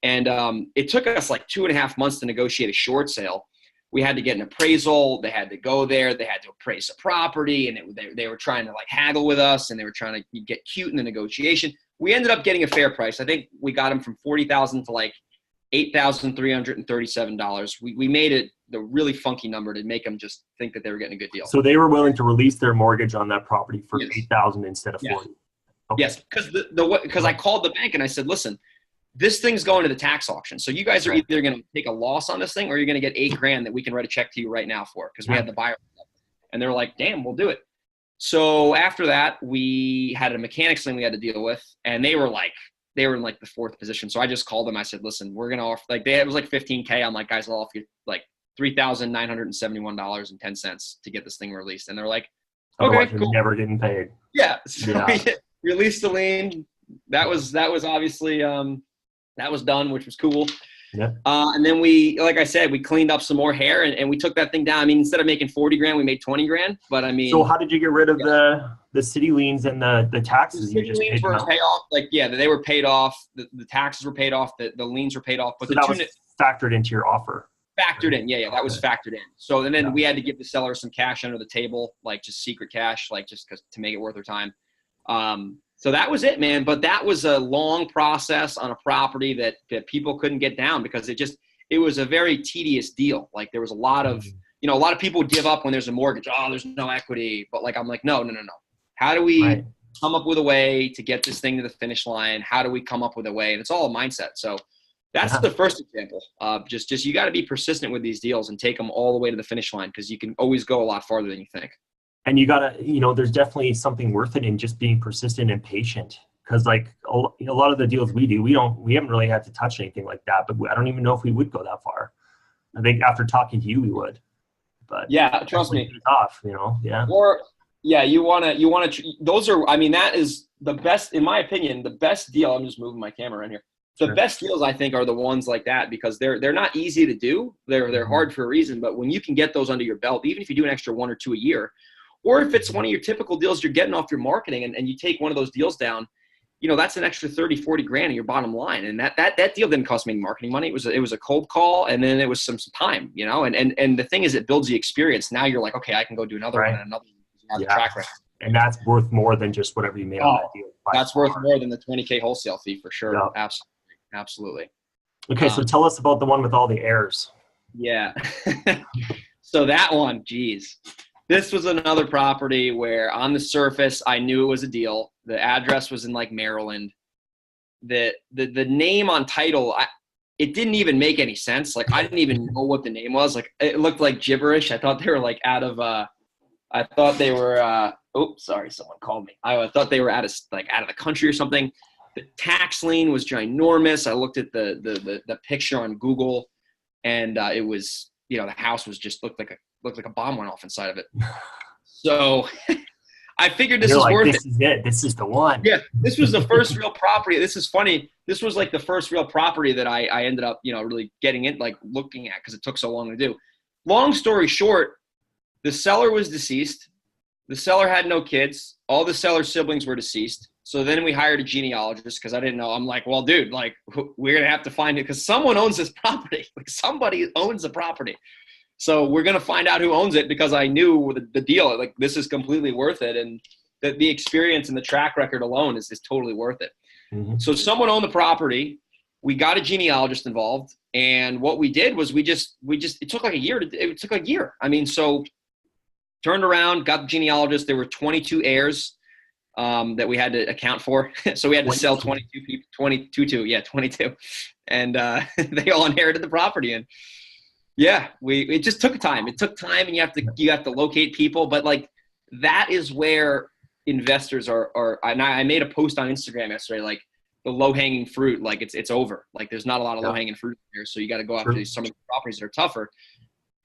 And it took us like 2.5 months to negotiate a short sale. We had to get an appraisal. They had to go there. They had to appraise the property, and they were trying to like haggle with us, and they were trying to get cute in the negotiation. We ended up getting a fair price. I think we got them from $40,000 to like $8,337. We made it the really funky number to make them just think that they were getting a good deal. So they were willing to release their mortgage on that property for $8,000 instead of $40,000. Yes. Okay. Yes, because I called the bank and I said, listen, this thing's going to the tax auction. So you guys are either going to take a loss on this thing, or you're going to get $8,000 that we can write a check to you right now for, because we had the buyer. And they're like, damn, we'll do it. So after that, we had a mechanics lien we had to deal with, and they were in like the fourth position. So I just called them. I said, listen, we're going to offer, it was like $15,000. I'm like, guys, I'll offer you like $3,971.10 to get this thing released. And they're like, okay, cool. Never getting paid. Yeah. So we released the lien. That was obviously, that was done, which was cool. Yeah. And then we, like I said, we cleaned up some more hair and we took that thing down. I mean, instead of making $40,000, we made $20,000. But I mean, so how did you get rid of the city liens and the taxes? The city liens were paid off. They were paid off. The taxes were paid off. The liens were paid off. But so that was factored into your offer. Factored in. Yeah. That was factored in. So and then we had to give the seller some cash under the table, like just secret cash, like just to make it worth their time. So that was it, man. But that was a long process on a property that people couldn't get down because it was a very tedious deal. Like there was a lot of, a lot of people give up when there's a mortgage. Oh, there's no equity. But like, I'm like, no. How do we come up with a way to get this thing to the finish line? How do we come up with a way? And it's all a mindset. So that's the first example. Just you got to be persistent with these deals and take them all the way to the finish line, because you can always go a lot farther than you think. And you gotta, there's definitely something worth it in just being persistent and patient. Because like a lot of the deals we do, we haven't really had to touch anything like that. But I don't even know if we would go that far. I think after talking to you, we would. But yeah, trust me. Off, yeah. Or you wanna. Those are. I mean, that is the best, in my opinion. The best deal. I'm just moving my camera around here. The best deals, I think, are the ones like that, because they're not easy to do. They're hard for a reason. But when you can get those under your belt, even if you do an extra 1 or 2 a year. Or if it's one of your typical deals you're getting off your marketing and you take one of those deals down, that's an extra 30, 40 grand in your bottom line. And that deal didn't cost me any marketing money. It was a cold call, and then it was some time, and the thing is, it builds the experience. Now you're like, okay, I can go do another one and another one. You have the track record. And that's worth more than just whatever you made on that deal. That's worth more than the $20,000 wholesale fee for sure. Yeah. Absolutely. Okay. So tell us about the one with all the errors. Yeah. So that one, geez. This was another property where on the surface, I knew it was a deal. The address was in like Maryland. The name on title, it didn't even make any sense. Like I didn't even know what the name was. Like it looked like gibberish. I thought they were like sorry, someone called me. I thought they were out of the country or something. The tax lien was ginormous. I looked at the picture on Google, and it was, the house was just looked like a bomb went off inside of it. So I figured this is worth it. This is it. This is the one. Yeah. This was the first real property. This is funny. This was like the first real property that I ended up, really getting in, like looking at, because it took so long to do. Long story short, the seller was deceased. The seller had no kids. All the seller's siblings were deceased. So then we hired a genealogist, because I didn't know. I'm like, well, dude, like we're going to have to find it, because someone owns this property. Like somebody owns the property. So we're going to find out who owns it, because I knew the deal, like this is completely worth it. And the experience and the track record alone is totally worth it. Mm-hmm. So someone owned the property. We got a genealogist involved. And what we did was it took like a year. I mean, so turned around, got the genealogist. There were 22 heirs that we had to account for. So we had to sell 22 people, 22. And they all inherited the property. And yeah, it just took time. It took time, and you have to locate people. But like that is where investors are. And I made a post on Instagram yesterday, like the low hanging fruit, like it's over. Like there's not a lot of low hanging fruit here, so you got to go after some of the properties that are tougher.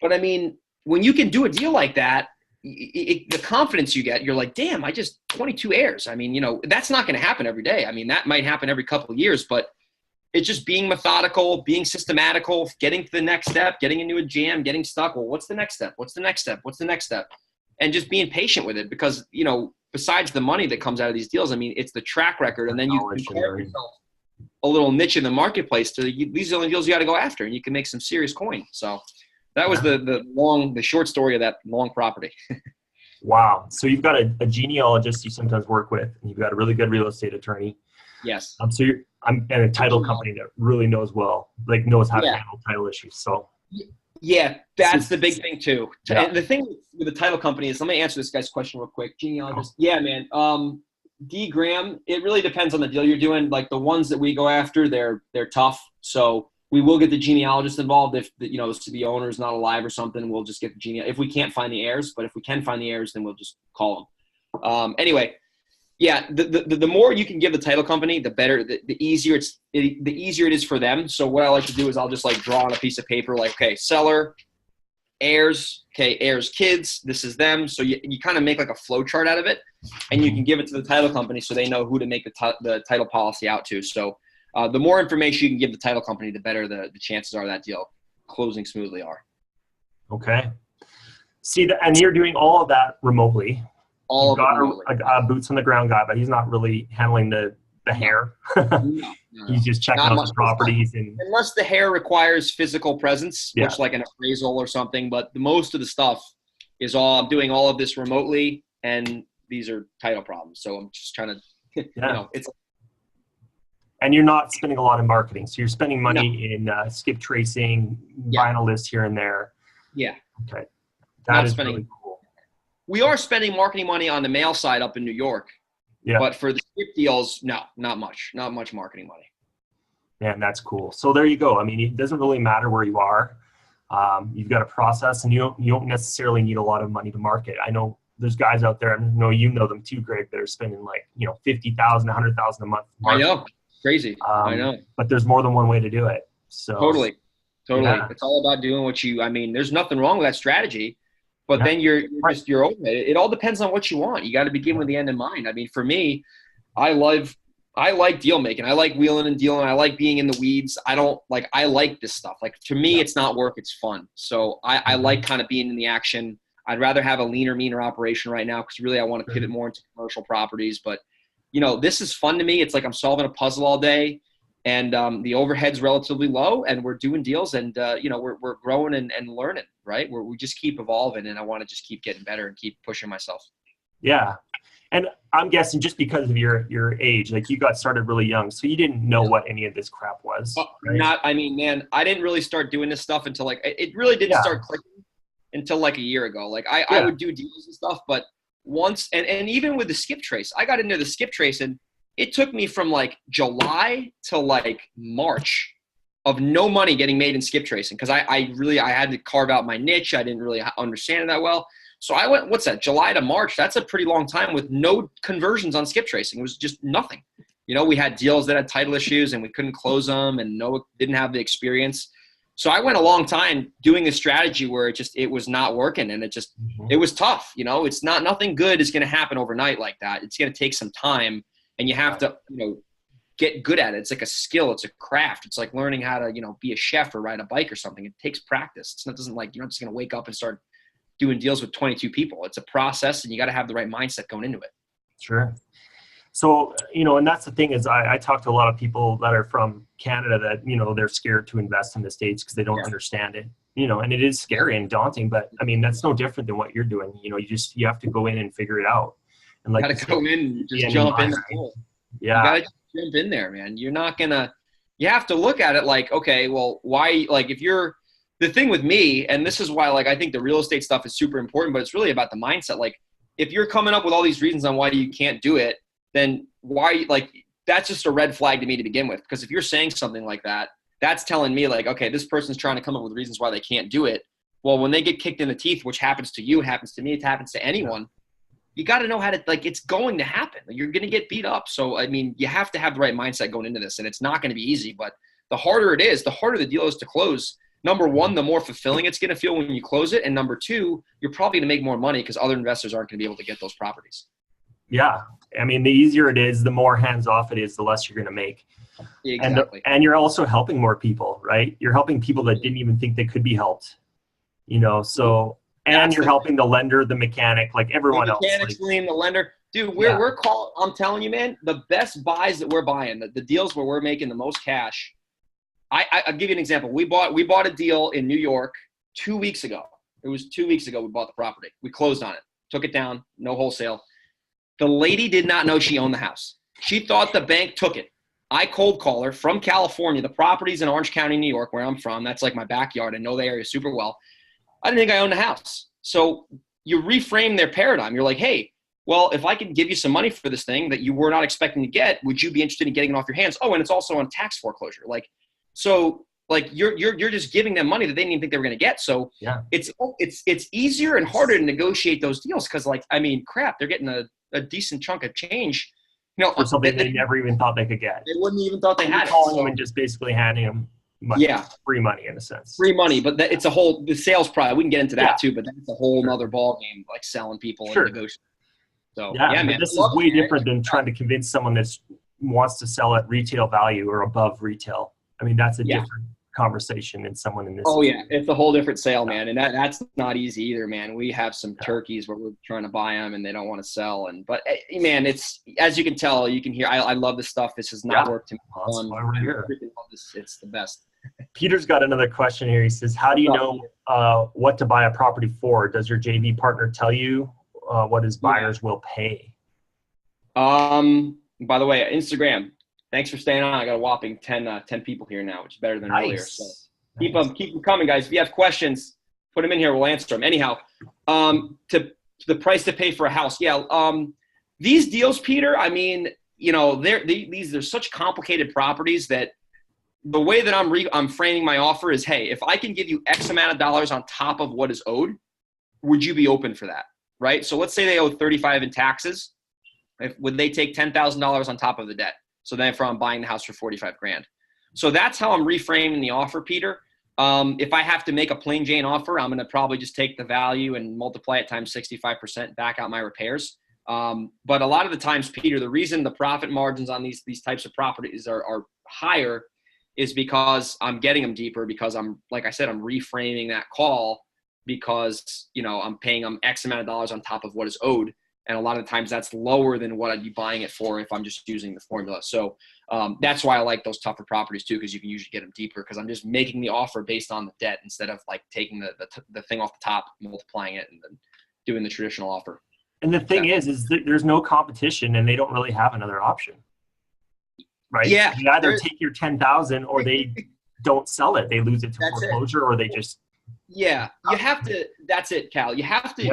But I mean, when you can do a deal like that, the confidence you get, you're like, damn, 22 heirs. I mean, that's not going to happen every day. I mean, that might happen every couple of years, but it's just being methodical, being systematical, getting to the next step, getting into a jam, getting stuck. Well, what's the next step? What's the next step? What's the next step? And just being patient with it, because, you know, besides the money that comes out of these deals, I mean, it's the track record. And then you carve yourself a little niche in the marketplace these are the only deals you got to go after, and you can make some serious coin. So that was the short story of that long property. Wow. So you've got a genealogist you sometimes work with, and you've got a really good real estate attorney. Yes. So I'm and a title company that really knows knows how to handle title issues. So yeah, that's the big thing too. Yeah. And the thing with the title company is, let me answer this guy's question real quick. Genealogist. Yeah, man. D Graham, it really depends on the deal you're doing. Like the ones that we go after, they're tough. So we will get the genealogist involved if the owner is not alive or something. We'll just get the if we can't find the heirs. But if we can find the heirs, then we'll just call them. Anyway, yeah, the more you can give the title company, the better. The easier it is for them. So what I like to do is I'll just like draw on a piece of paper, like, okay, seller, heirs, okay, heirs, kids, this is them. So you kind of make like a flow chart out of it, and you can give it to the title company so they know who to make the title policy out to. So the more information you can give the title company, the better the chances are that deal closing smoothly are. Okay. See, and you're doing all of that remotely. All You've got a boots on the ground guy, but he's not really handling the hair. No. He's just checking out the properties. Unless the hair requires physical presence, which like an appraisal or something. But most of the stuff is I'm doing all of this remotely, and these are title problems. So I'm just trying to, And you're not spending a lot in marketing. So you're spending money in skip tracing, vinyl lists here and there. Yeah. Okay. That is really cool. We are spending marketing money on the mail side up in New York. Yeah. But for the skip deals, no, not much marketing money. Man, that's cool. So there you go. I mean, it doesn't really matter where you are. You've got a process, and you don't necessarily need a lot of money to market. I know there's guys out there, I know you know them too, Greg, that are spending like, $50,000, $100,000 a month. I know. Crazy. I know. But there's more than one way to do it. So Totally. Yeah. It's all about doing there's nothing wrong with that strategy. But then you're over it. It all depends on what you want. You got to begin with the end in mind. I mean, for me, I like deal making. I like wheeling and dealing. I like being in the weeds. I like this stuff. Like, to me, it's not work. It's fun. So I like kind of being in the action. I'd rather have a leaner, meaner operation right now, because really I want to pivot more into commercial properties. But, this is fun to me. It's like I'm solving a puzzle all day, and the overhead's relatively low, and we're doing deals, and we're growing and learning, right? We just keep evolving, and I want to just keep getting better and keep pushing myself. Yeah. And I'm guessing just because of your age, like you got started really young, so you didn't know what any of this crap was. Right? I didn't really start doing this stuff until it really didn't start clicking until like a year ago. Like I would do deals and stuff, but once, and even with the skip trace, I got into the skip trace, and it took me from like July to like March of no money getting made in skip tracing, because I had to carve out my niche. I didn't really understand it that well. So I went, what's that, July to March? That's a pretty long time with no conversions on skip tracing. It was just nothing. We had deals that had title issues and we couldn't close them, and didn't have the experience. So I went a long time doing a strategy where it was not working, and it was tough. It's nothing good is going to happen overnight like that. It's going to take some time, and you have to, get good at it. It's like a skill. It's a craft. It's like learning how to, be a chef or ride a bike or something. It takes practice. You're not just going to wake up and start doing deals with 22 people. It's a process, and you got to have the right mindset going into it. Sure. So, and that's the thing is I talk to a lot of people that are from Canada that, they're scared to invest in the States because they don't understand it, and it is scary and daunting, but I mean, that's no different than what you're doing. You have to go in and figure it out. And like, you got to go in and just jump in the pool. Yeah. You got to jump in there, man. You're not going to, you have to look at it like, okay, well, why, like the thing with me, and this is why, like, I think the real estate stuff is super important, but it's really about the mindset. Like, if you're coming up with all these reasons on why you can't do it, then why, like, that's just a red flag to me to begin with. Because if you're saying something like that, that's telling me like, okay, this person's trying to come up with reasons why they can't do it. Well, when they get kicked in the teeth, which happens to you, happens to me, it happens to anyone, you got to know how to, like, it's going to happen. You're going to get beat up. So, I mean, you have to have the right mindset going into this, and it's not going to be easy, but the harder it is, the harder the deal is to close. Number one, the more fulfilling it's going to feel when you close it. And number two, you're probably going to make more money because other investors aren't going to be able to get those properties. Yeah. I mean, the easier it is, the more hands off it is, the less you're going to make. Exactly. And you're also helping more people, right? You're helping people that didn't even think they could be helped, so, and you're helping the lender, the mechanic, like everyone else. The mechanics, the lender. Dude, I'm telling you, man, the best buys that we're buying, the deals where we're making the most cash. I'll give you an example. We bought a deal in New York 2 weeks ago. It was 2 weeks ago we bought the property. We closed on it, took it down, no wholesale. The lady did not know she owned the house. She thought the bank took it. I cold call her from California. The property's in Orange County, New York, where I'm from. That's like my backyard. I know the area super well. I didn't think I owned the house. So you reframe their paradigm. You're like, hey, well, if I can give you some money for this thing that you were not expecting to get, would you be interested in getting it off your hands? Oh, and it's also on tax foreclosure. You're just giving them money that they didn't even think they were going to get. So yeah, it's easier and harder to negotiate those deals because, crap, they're getting a decent chunk of change. For something they never even thought they could get. They wouldn't even thought they had it. Calling them and just basically handing them money, free money in a sense. Free money, but it's the sales price. We can get into that too, but that's a whole other ball game, like selling people and negotiating. So man, this is way different than trying to convince someone that wants to sell at retail value or above retail. I mean, that's a different conversation than someone in this. Oh yeah, it's a whole different sale, man, and that's not easy either, man. We have some turkeys where we're trying to buy them and they don't want to sell, but man, it's, as you can tell, you can hear. I love this stuff. This has not worked to me. That's why we're here. It's the best. Peter's got another question here. He says, "How do you know what to buy a property for? Does your JV partner tell you what his buyers will pay?" By the way, Instagram. Thanks for staying on. I got a whopping 10 people here now, which is better than earlier. So keep them coming, guys. If you have questions, put them in here. We'll answer them. Anyhow, to the price to pay for a house. Yeah. These deals, Peter, I mean, they're such complicated properties that the way that I'm framing my offer is, hey, if I can give you X amount of dollars on top of what is owed, would you be open for that? Right. So let's say they owe 35 in taxes. Would they take $10,000 on top of the debt? So then I'm buying the house for 45 grand. So that's how I'm reframing the offer, Peter. If I have to make a plain Jane offer, I'm going to probably just take the value and multiply it times 65%, back out my repairs. But a lot of the times, Peter, the reason the profit margins on these types of properties are higher is because I'm getting them deeper, because like I said, I'm reframing that call because, I'm paying them X amount of dollars on top of what is owed. And a lot of times that's lower than what I'd be buying it for if I'm just using the formula. So that's why I like those tougher properties too, because you can usually get them deeper, because I'm just making the offer based on the debt instead of like taking the thing off the top, multiplying it, and then doing the traditional offer. And the thing is that there's no competition and they don't really have another option, right? Yeah. They either take your 10,000 or they don't sell it. They lose it to foreclosure or they just. Yeah. You have to, that's it, Cal. You have to be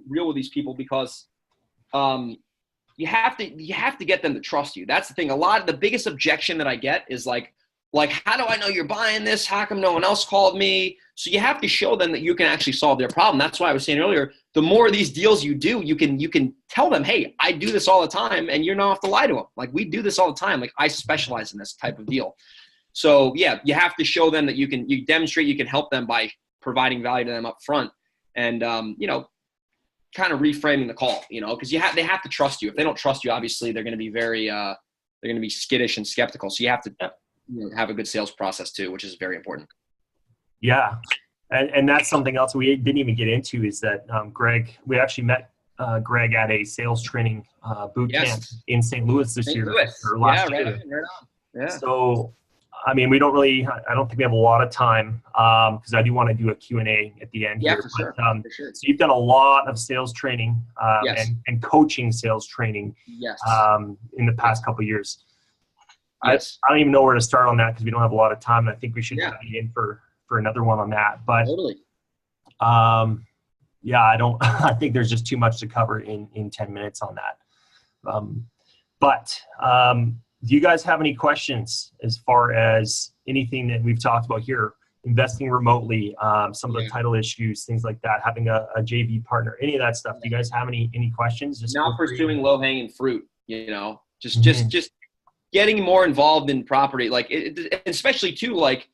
real with these people, because you have to get them to trust you. That's the thing. The biggest objection that I get is like, how do I know you're buying this? How come no one else called me? So you have to show them that you can actually solve their problem. That's why I was saying earlier, the more of these deals you do, you can tell them, hey, I do this all the time, and you don't have to lie to them. Like, we do this all the time. Like, I specialize in this type of deal. So yeah, you have to show them that you demonstrate you can help them by providing value to them up front, and kind of reframing the call, because they have to trust you. If they don't trust you, obviously they're going to be very they're going to be skittish and skeptical. So you have to have a good sales process too, which is very important. Yeah, and that's something else we didn't even get into, is that Greg. We actually met Greg at a sales training boot camp in St. Louis this year. Or last year. Right on. Yeah. So, I mean, I don't think we have a lot of time, because I do want to do a Q&A at the end here. For sure. So you've done a lot of sales training and coaching sales training in the past couple of years. Yes. I don't even know where to start on that, because we don't have a lot of time. And I think we should get in for another one on that. But totally. I think there's just too much to cover in 10 minutes on that. But do you guys have any questions as far as anything that we've talked about here? Investing remotely, some of the title issues, things like that, having a JV partner, any of that stuff. Do you guys have any questions? Just not pursuing low-hanging fruit, just getting more involved in property, like especially too, like,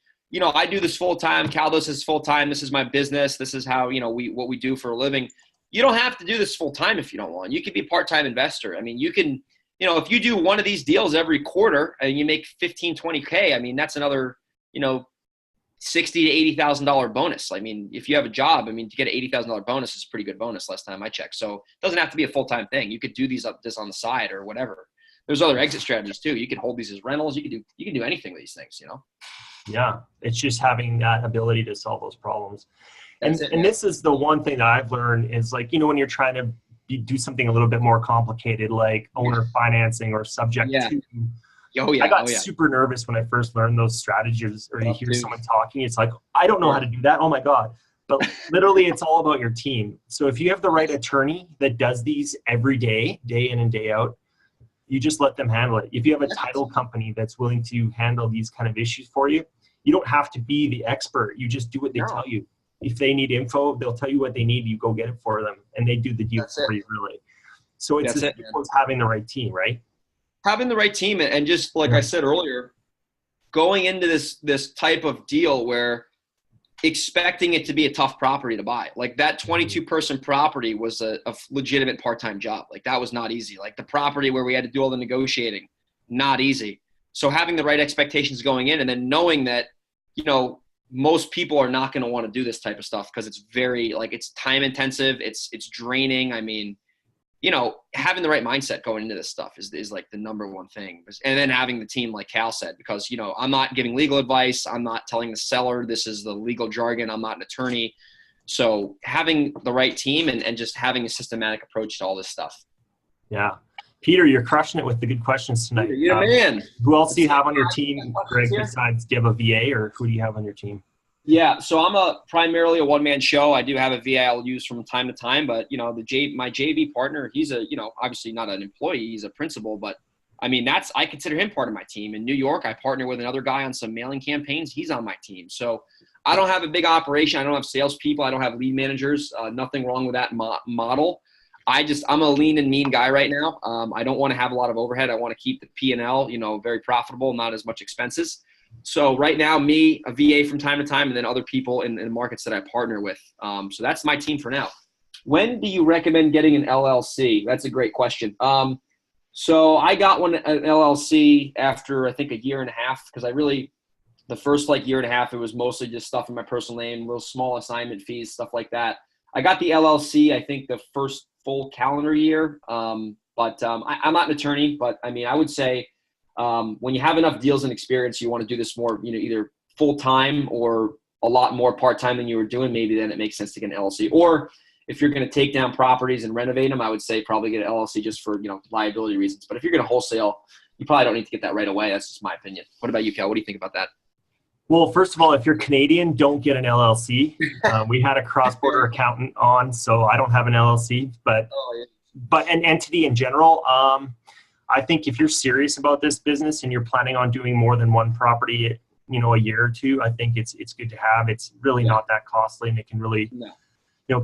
I do this full time. Cal does this full time. This is my business. This is how what we do for a living. You don't have to do this full time if you don't want. You can be a part-time investor. I mean, you can if you do one of these deals every quarter and you make 15, 20K, I mean, that's another, $60,000 to $80,000 bonus. I mean, if you have a job, I mean, to get an $80,000 bonus is a pretty good bonus last time I checked. So it doesn't have to be a full-time thing. You could do this on the side or whatever. There's other exit strategies too. You can hold these as rentals. You can do anything with these things, Yeah. It's just having that ability to solve those problems. And this is the one thing that I've learned is like, when you're trying to do something a little bit more complicated, like owner financing or subject to. I got super nervous when I first learned those strategies, or you hear someone talking. It's like, I don't know how to do that. Oh my God. But literally it's all about your team. So if you have the right attorney that does these every day, day in and day out, you just let them handle it. If you have a title company that's willing to handle these kind of issues for you, you don't have to be the expert. You just do what they tell you. If they need info, they'll tell you what they need. You go get it for them, and they do the deal for you, really. So it's having the right team, right? Having the right team, and just like I said earlier, going into this type of deal where expecting it to be a tough property to buy. Like that 22-person property was a legitimate part-time job. Like that was not easy. Like the property where we had to do all the negotiating, not easy. So having the right expectations going in, and then knowing that, most people are not going to want to do this type of stuff because it's very it's time intensive. It's draining. I mean, having the right mindset going into this stuff is like the number one thing. And then having the team, like Cal said, because, I'm not giving legal advice. I'm not telling the seller, this is the legal jargon. I'm not an attorney. So having the right team and just having a systematic approach to all this stuff. Yeah. Peter, you're crushing it with the good questions tonight. You're man. Who else do you have on your team, Greg, besides, do you have a VA, or who do you have on your team? Yeah, so I'm primarily a one-man show. I do have a VA I'll use from time to time, but my JV partner, he's obviously not an employee, he's a principal, but I mean, I consider him part of my team. In New York, I partner with another guy on some mailing campaigns. He's on my team. So I don't have a big operation. I don't have salespeople. I don't have lead managers. Nothing wrong with that model. I'm a lean and mean guy right now. I don't want to have a lot of overhead. I want to keep the P&L, very profitable, not as much expenses. So right now, me, a VA from time to time, and then other people in markets that I partner with. So that's my team for now. When do you recommend getting an LLC? That's a great question. So I got an LLC after, I think, a year and a half, because the first year and a half, it was mostly just stuff in my personal name, little small assignment fees, stuff like that. I got the LLC, I think, the first full calendar year. I'm not an attorney, but I mean, I would say when you have enough deals and experience, you want to do this more, either full-time or a lot more part-time than you were doing, maybe then it makes sense to get an LLC. Or if you're going to take down properties and renovate them, I would say probably get an LLC just for, liability reasons. But if you're going to wholesale, you probably don't need to get that right away. That's just my opinion. What about you, Cal? What do you think about that? Well, first of all, if you're Canadian, don't get an LLC. We had a cross-border accountant on, so I don't have an LLC, but an entity in general. I think if you're serious about this business and you're planning on doing more than one property, a year or two, I think it's good to have. It's really not that costly, and it can really,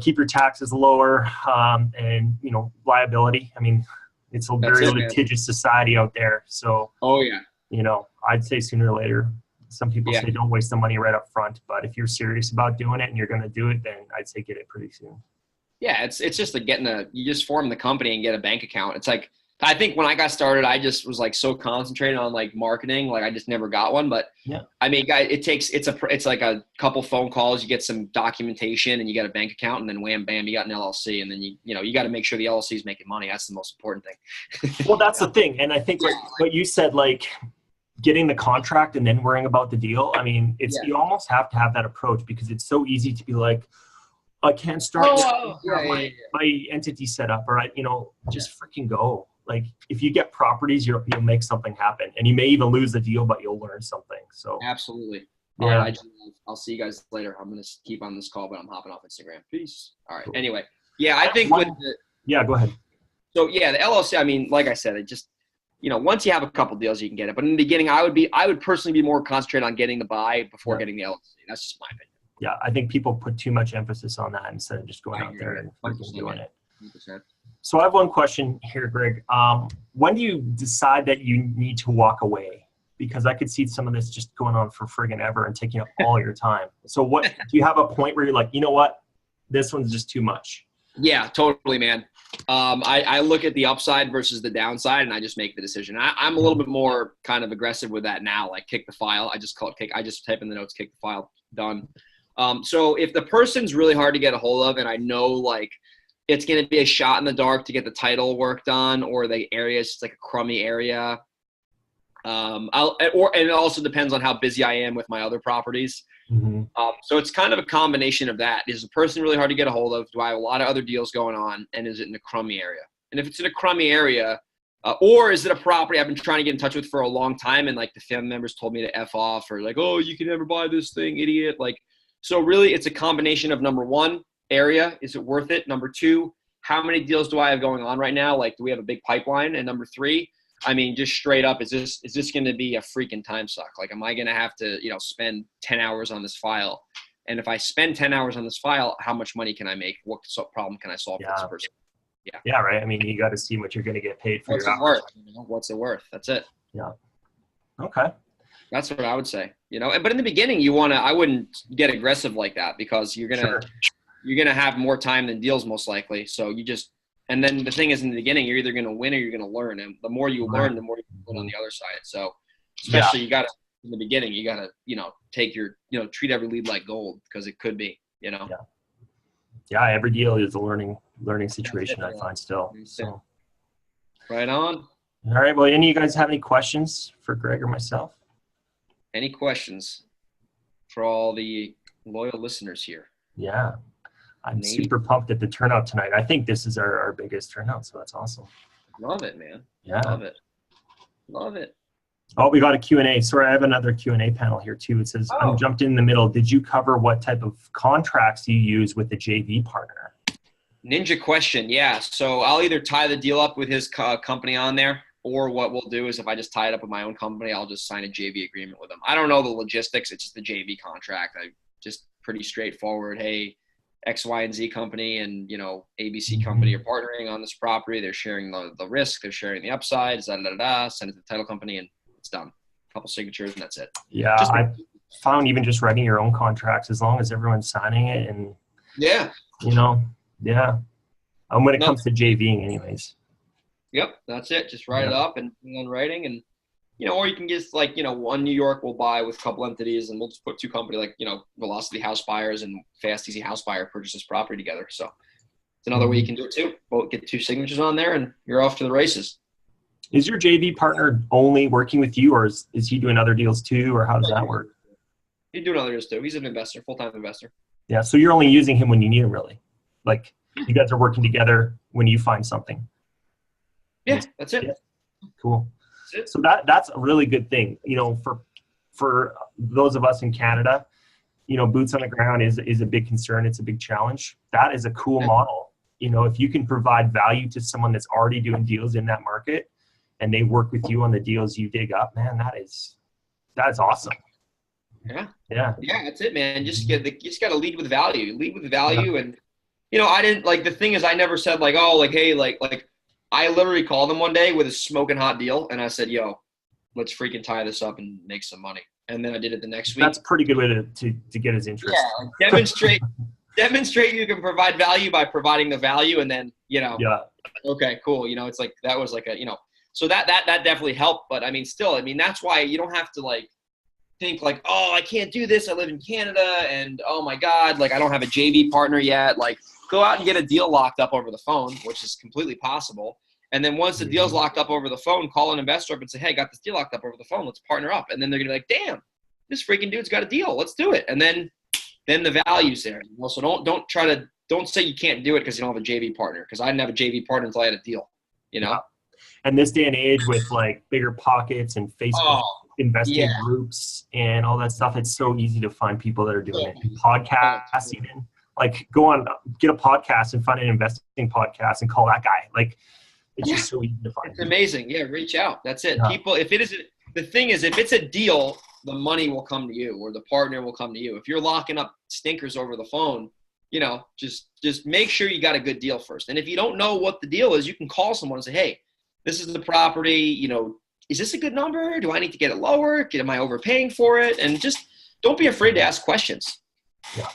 keep your taxes lower, and liability. I mean, it's a very litigious society out there. So, I'd say sooner or later. Some people say don't waste the money right up front, but if you're serious about doing it and you're going to do it, then I'd say get it pretty soon. Yeah, it's just you just form the company and get a bank account. It's like, I think when I got started, I just was so concentrated on marketing, I just never got one. But I mean, guys, it's like a couple phone calls, you get some documentation, and you get a bank account, and then wham bam, you got an LLC, and then you got to make sure the LLC is making money. That's the most important thing. Well, that's the thing, and I think what you said, getting the contract and then worrying about the deal. I mean, you almost have to have that approach, because it's so easy to be like, I can't start my entity set up, or just freaking go. If you get properties, you'll make something happen, and you may even lose the deal, but you'll learn something. So absolutely. All right, I'll see you guys later. I'm going to keep on this call, but I'm hopping off Instagram. Peace. All right. Cool. Anyway, I think go ahead. So the LLC, I mean, like I said, it just, once you have a couple deals, you can get it. But in the beginning, I would personally be more concentrated on getting the buy before getting the LLC. That's just my opinion. Yeah, I think people put too much emphasis on that instead of just going out there and doing it. 100%. So I have one question here, Greg. When do you decide that you need to walk away? Because I could see some of this just going on for friggin' ever and taking up all your time. So do you have a point where you're like, you know what, this one's just too much? Yeah, totally, man. I look at the upside versus the downside, and I just make the decision. I'm a little bit more kind of aggressive with that now, like kick the file. I just call it kick. I just type in the notes, kick the file, done. So if the person's really hard to get a hold of, and I know like it's going to be a shot in the dark to get the title work done, or the area is just like a crummy area. And it also depends on how busy I am with my other properties. Mm-hmm. So it's kind of a combination of that. Is the person really hard to get a hold of? Do I have a lot of other deals going on? And is it in a crummy area? And if it's in a crummy area, or is it a property I've been trying to get in touch with for a long time, and like the family members told me to F off, or like, oh, you can never buy this thing, idiot. Like, so really it's a combination of number one, area, is it worth it? Number two, how many deals do I have going on right now? Like, do we have a big pipeline? And number three, I mean, just straight up, is this going to be a freaking time suck? Like, am I going to have to, spend 10 hours on this file? And if I spend 10 hours on this file, how much money can I make? What problem can I solve for this person? Yeah. Yeah. Right. I mean, you got to see what you're going to get paid for. What's it worth? What's it worth? That's it. Yeah. Okay. That's what I would say, but in the beginning I wouldn't get aggressive like that, because you're going to have more time than deals most likely. So and then the thing is, in the beginning, you're either going to win or you're going to learn. And the more you learn, the more you learn on the other side. So especially in the beginning, you got to, take your, treat every lead like gold, because it could be, Yeah. Every deal is a learning situation, I find still. So. Right on. All right. Well, any of you guys have any questions for Greg or myself? Any questions for all the loyal listeners here? Yeah. I'm super pumped at the turnout tonight. I think this is our biggest turnout, so that's awesome. Love it, man. Yeah. Love it. Oh, we got a Q&A. Sorry, I have another Q&A panel here too. It says, I'm jumped in the middle. Did you cover what type of contracts you use with the JV partner? Ninja question. Yeah. So I'll either tie the deal up with his company on there, or what we'll do is if I just tie it up with my own company, I'll just sign a JV agreement with them. I don't know the logistics. It's just the JV contract. Just pretty straightforward. Hey, X, Y, and Z company and, ABC company are partnering on this property. They're sharing the risk. They're sharing the upside. Send it to the title company, and it's done. A couple signatures, and that's it. Yeah, I found even just writing your own contracts, as long as everyone's signing it, and yeah. When it comes to JVing anyways. Yep, that's it. Just write it up and on writing, and or you can just one New York will buy with a couple entities, and we'll just put two company Velocity House Buyers and Fast Easy House Buyer purchase this property together. So it's another way you can do it too. Both get two signatures on there, and you're off to the races. Is your JV partner only working with you, or is he doing other deals too, or how does that work? He's doing other deals too. He's an investor, full-time investor. Yeah, so you're only using him when you need him, really. Like, you guys are working together when you find something. Yeah, that's it. Yeah. Cool. So that's a really good thing, for those of us in Canada, boots on the ground is a big concern. It's a big challenge. That is a cool model. If you can provide value to someone that's already doing deals in that market, and they work with you on the deals you dig up, man, that's awesome. Yeah. Yeah. Yeah, that's it, man. You just got to lead with value. Lead with value. And, I didn't the thing is, I never said hey, I literally called him one day with a smoking hot deal, and I said, yo, let's freaking tie this up and make some money. And then I did it the next week. That's a pretty good way to get his interest. Yeah, demonstrate you can provide value by providing the value, and then, okay, cool. It's like that was like a, so that definitely helped. But I mean, still, that's why you don't have to think oh, I can't do this. I live in Canada, and oh my God, I don't have a JV partner yet. Go out and get a deal locked up over the phone, which is completely possible. And then once the deal's locked up over the phone, call an investor up and say, hey, I got this deal locked up over the phone. Let's partner up. And then they're going to be like, damn, this freaking dude's got a deal. Let's do it. And then the value's there. So don't say you can't do it because you don't have a JV partner, because I didn't have a JV partner until I had a deal, And this day and age with bigger pockets and Facebook investing groups and all that stuff, it's so easy to find people that are doing it. Podcasts even. Go on, get a podcast and find an investing podcast and call that guy. It's just so easy to find. It's amazing. Yeah, reach out. That's it. Yeah. People, the thing is, if it's a deal, the money will come to you, or the partner will come to you. If you're locking up stinkers over the phone, just make sure you got a good deal first. And if you don't know what the deal is, you can call someone and say, hey, this is the property, is this a good number? Do I need to get it lower? Am I overpaying for it? And just don't be afraid to ask questions. Yeah.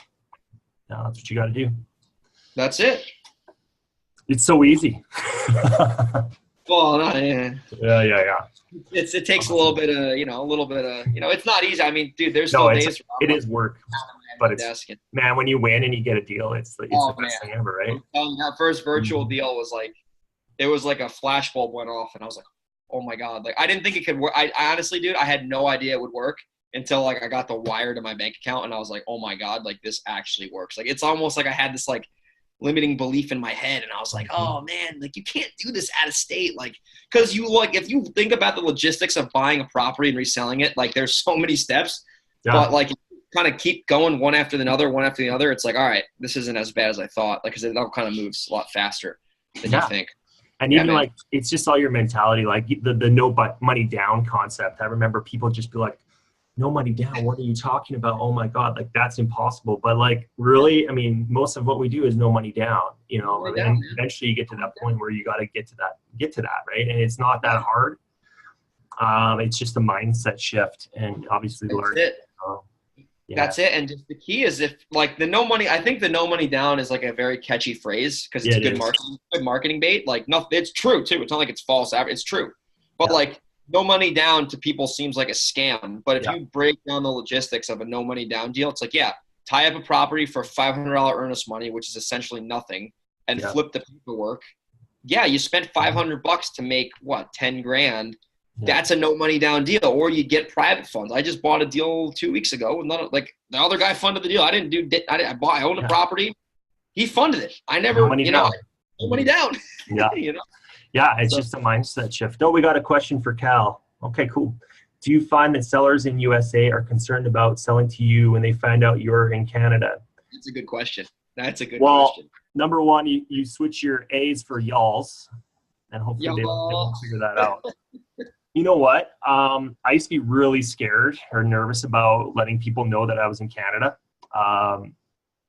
No, that's what you got to do. That's it. It's so easy. Well, yeah. Yeah. It takes a little bit of, it's not easy. I mean, dude, there's No, still days where it I'm is work, at but my it's, desk and, man, when you win and you get a deal, it's the oh best man, thing ever, right? I'm telling you, that first virtual Mhm. deal was like, it was like a flashbulb went off, and I was like, oh my god, like I didn't think it could work. I honestly, dude, I had no idea it would work until like I got the wire to my bank account, and I was like, oh my god, like this actually works. Like it's almost like I had this like limiting belief in my head, and I was like, Mhm. oh man, like you can't do this out of state, like because you like if you think about the logistics of buying a property and reselling it, like there's so many steps, Yeah. but like kind of keep going one after the other. It's like, all right, this isn't as bad as I thought, like because it all kind of moves a lot faster than you Yeah. think. And Yeah, even man. like, it's just all your mentality, like the no but money down concept. I remember people just be like, no money down. What are you talking about? Oh my God, like that's impossible. But like, really, I mean, most of what we do is no money down, No money and down, then man. eventually you get to No money that down. point where you got to get to that, right? And it's not that Yeah, hard. It's just a mindset shift and obviously that's learning. it. So, yeah. That's it. And just the key is if like the no money, I think the no money down is like a very catchy phrase because it's Yeah, a it is. good marketing bait. Like no, it's true too. It's not like it's false. It's true. But Yeah. like no money down to people seems like a scam. But if Yeah. you break down the logistics of a no money down deal, it's like, yeah, tie up a property for $500 earnest money, which is essentially nothing, and Yeah. flip the paperwork. Yeah, you spent $500 to make what 10 grand. Yeah. That's a no money down deal, or you get private funds. I just bought a deal 2 weeks ago. Like the other guy funded the deal. I didn't do. I owned a Yeah. property. He funded it. I No never, money down. no money down. Yeah. you know. Yeah. It's So just a mindset shift. Oh, we got a question for Cal. Okay, cool. Do you find that sellers in USA are concerned about selling to you when they find out you're in Canada? that's a good question. That's a good Well, question. number one, you switch your A's for y'alls, and hopefully they Y'all. won't figure that out. You know what? I used to be really scared or nervous about letting people know that I was in Canada.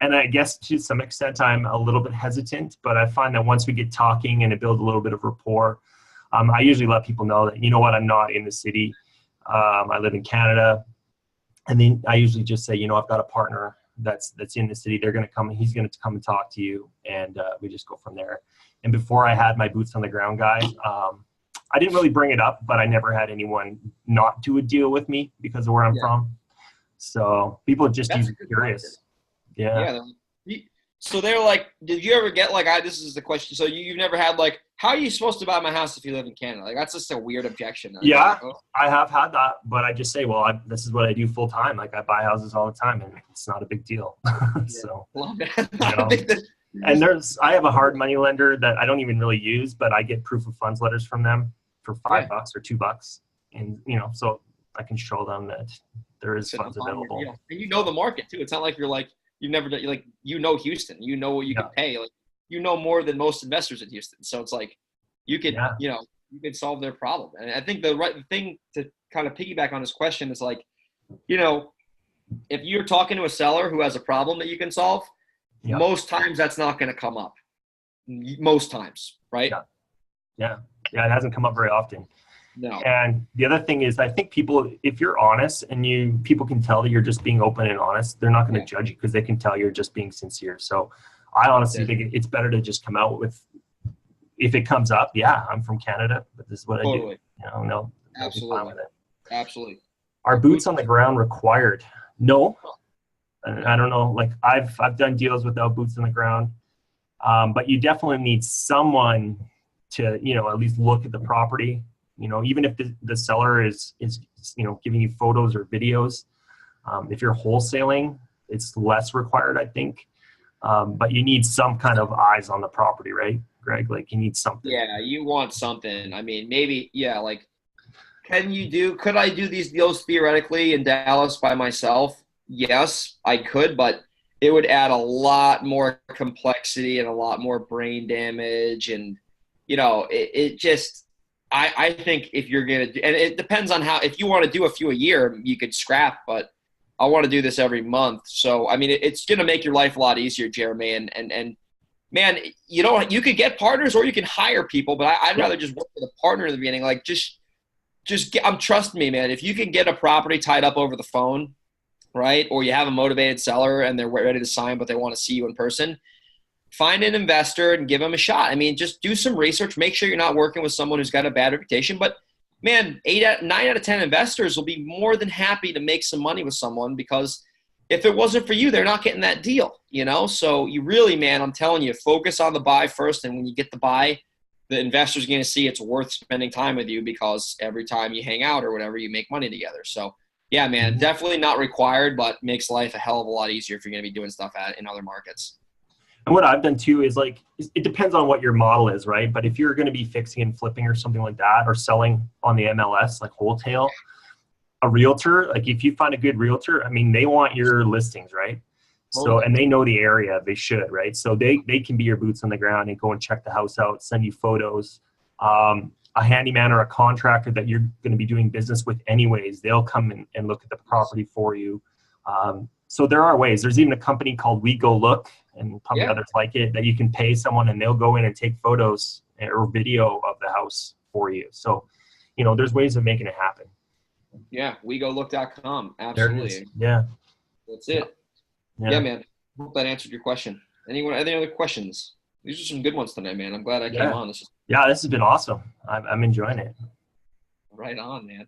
And I guess to some extent, I'm a little bit hesitant, but I find that once we get talking and it builds a little bit of rapport, I usually let people know that, you know what, I'm not in the city. I live in Canada. And then I usually just say, I've got a partner that's in the city. They're going to come and he's going to come and talk to you. And we just go from there. And before I had my boots on the ground guy, I didn't really bring it up, but I never had anyone not do a deal with me because of where I'm from. So people are just That's a usually good curious. question. Yeah. Yeah. So they're like, did you ever get like, this is the question. So you've never had like, how are you supposed to buy my house if you live in Canada? Like, that's just a weird objection. Yeah, Like, oh. I have had that, but I just say, well, this is what I do full time. Like I buy houses all the time and it's not a big deal. So, Love it. and I have a hard money lender that I don't even really use, but I get proof of funds letters from them for $5 or $2. And, so I can show them that there is funds available. And you know the market too. It's not like you're like, you've never done, like, Houston, you know what you can pay. Like, more than most investors in Houston. So it's like, you could, you could solve their problem. And I think the right thing to kind of piggyback on this question is like, if you're talking to a seller who has a problem that you can solve, most times that's not going to come up. Most times, right? Yeah. It hasn't come up very often. No. And the other thing is, I think people, if you're honest and people can tell that you're just being open and honest, they're not going to judge you because they can tell you're just being sincere. So I honestly think it's better to just come out with, if it comes up, I'm from Canada, but this is what I do. No, absolutely. Fine with it. Absolutely. Are boots on the ground required? No. I don't know. Like I've done deals without boots on the ground, but you definitely need someone to, at least look at the property. Even if the seller is giving you photos or videos. If you're wholesaling, it's less required, I think. But you need some kind of eyes on the property, right, Greg? Like you need something. Yeah, you want something. I mean, maybe, like, could I do these deals theoretically in Dallas by myself? Yes, I could, but it would add a lot more complexity and a lot more brain damage. And, it just, I think if you're going to do, and it depends on if you want to do a few a year, you could scrap, but I want to do this every month. So, I mean, it's going to make your life a lot easier, Jeremy. And man, you could get partners or you can hire people, but I'd rather just work with a partner in the beginning. Like trust me, man, if you can get a property tied up over the phone, right? Or you have a motivated seller and they're ready to sign, but they want to see you in person. find an investor and give them a shot. I mean, just do some research. Make sure you're not working with someone who's got a bad reputation. But man, 9 out of 10 investors will be more than happy to make some money with someone, because if it wasn't for you, they're not getting that deal, you know? So you really, man, I'm telling you, focus on the buy first. And when you get the buy, the investor's going to see it's worth spending time with you, because every time you hang out or whatever, you make money together. So yeah, man, definitely not required, but makes life a hell of a lot easier if you're going to be doing stuff in other markets. And what I've done too is, like, it depends on what your model is, right? But if you're going to be fixing and flipping or something like that, or selling on the MLS, like wholesale, a realtor, like if you find a good realtor, I mean, they want your listings, right? So, and they know the area, they should, right? So they can be your boots on the ground and go and check the house out, send you photos. A handyman or a contractor that you're going to be doing business with anyways, they'll come in and look at the property for you. So there are ways. There's even a company called We Go Look, and probably others like it, that you can pay someone and they'll go in and take photos or video of the house for you. So, you know, there's ways of making it happen. Yeah, wegolook.com. Absolutely. Yeah. That's it. Yeah, man. Hope that answered your question. Any other questions? These are some good ones tonight, man. I'm glad I came on. This has been awesome. I'm enjoying it. Right on, man.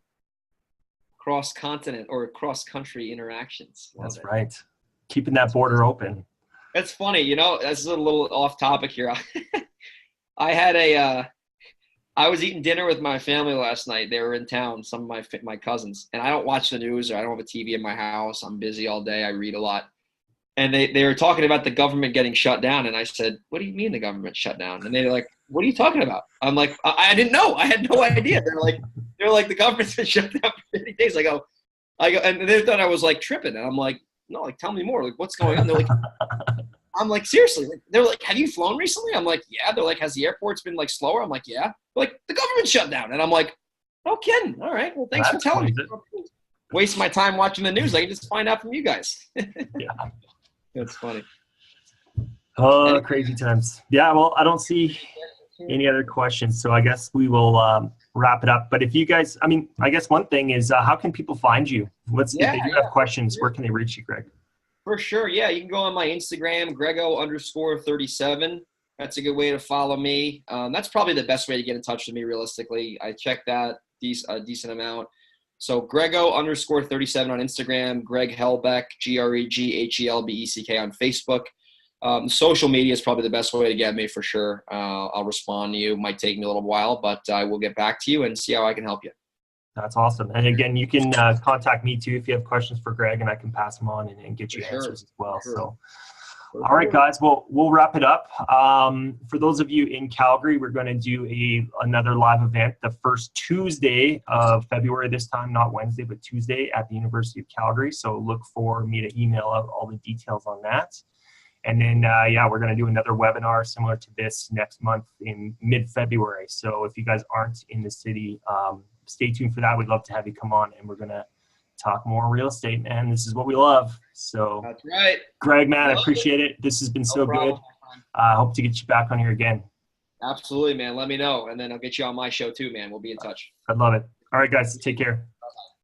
Cross-continent or cross-country interactions. That's right. Keeping that border open. That's funny. You know, that's a little off topic here. I was eating dinner with my family last night. They were in town, some of my cousins. And I don't watch the news, or I don't have a TV in my house. I'm busy all day. I read a lot. And they were talking about the government getting shut down. And I said, what do you mean the government shut down? And they were like, what are you talking about? I'm like, I didn't know. I had no idea. They're like, the government's been shut down for 50 days. I go, and they thought I was like tripping. And I'm like, no, like, tell me more. Like, what's going on? They're like, I'm like, seriously? They're like, have you flown recently? I'm like, yeah. They're like, has the airports been like slower? I'm like, yeah. They're like, the government shut down. And I'm like, no kidding. All right. Well, thanks for telling me. Waste my time watching the news. I can just find out from you guys. Yeah. That's funny. Oh, crazy times. Yeah, well, I don't see any other questions, so I guess we will wrap it up. But if you guys, I mean, I guess one thing is, how can people find you? If they do have questions, where can they reach you, Greg? For sure, yeah. You can go on my Instagram, Grego_37. That's a good way to follow me. That's probably the best way to get in touch with me, realistically. I check that a decent amount. So Grego_37 on Instagram, Greg Helbeck, GregHelbeck on Facebook. Social media is probably the best way to get me, for sure. I'll respond to you. Might take me a little while, but I will get back to you and see how I can help you. That's awesome. And again, you can contact me too if you have questions for Greg, and I can pass them on and get you answers as well. So. All right, guys, well, we'll wrap it up. For those of you in Calgary, we're going to do another live event the first Tuesday of February this time, not Wednesday, but Tuesday at the University of Calgary. So look for me to email out all the details on that. And then, we're going to do another webinar similar to this next month in mid-February. So if you guys aren't in the city, stay tuned for that. We'd love to have you come on, and we're going to talk more real estate, man. This is what we love. So that's right. Greg, man, I appreciate it. This has been so good. I hope to get you back on here again. Absolutely, man. Let me know, and then I'll get you on my show too, man. We'll be in touch. I'd love it. All right, guys, take care.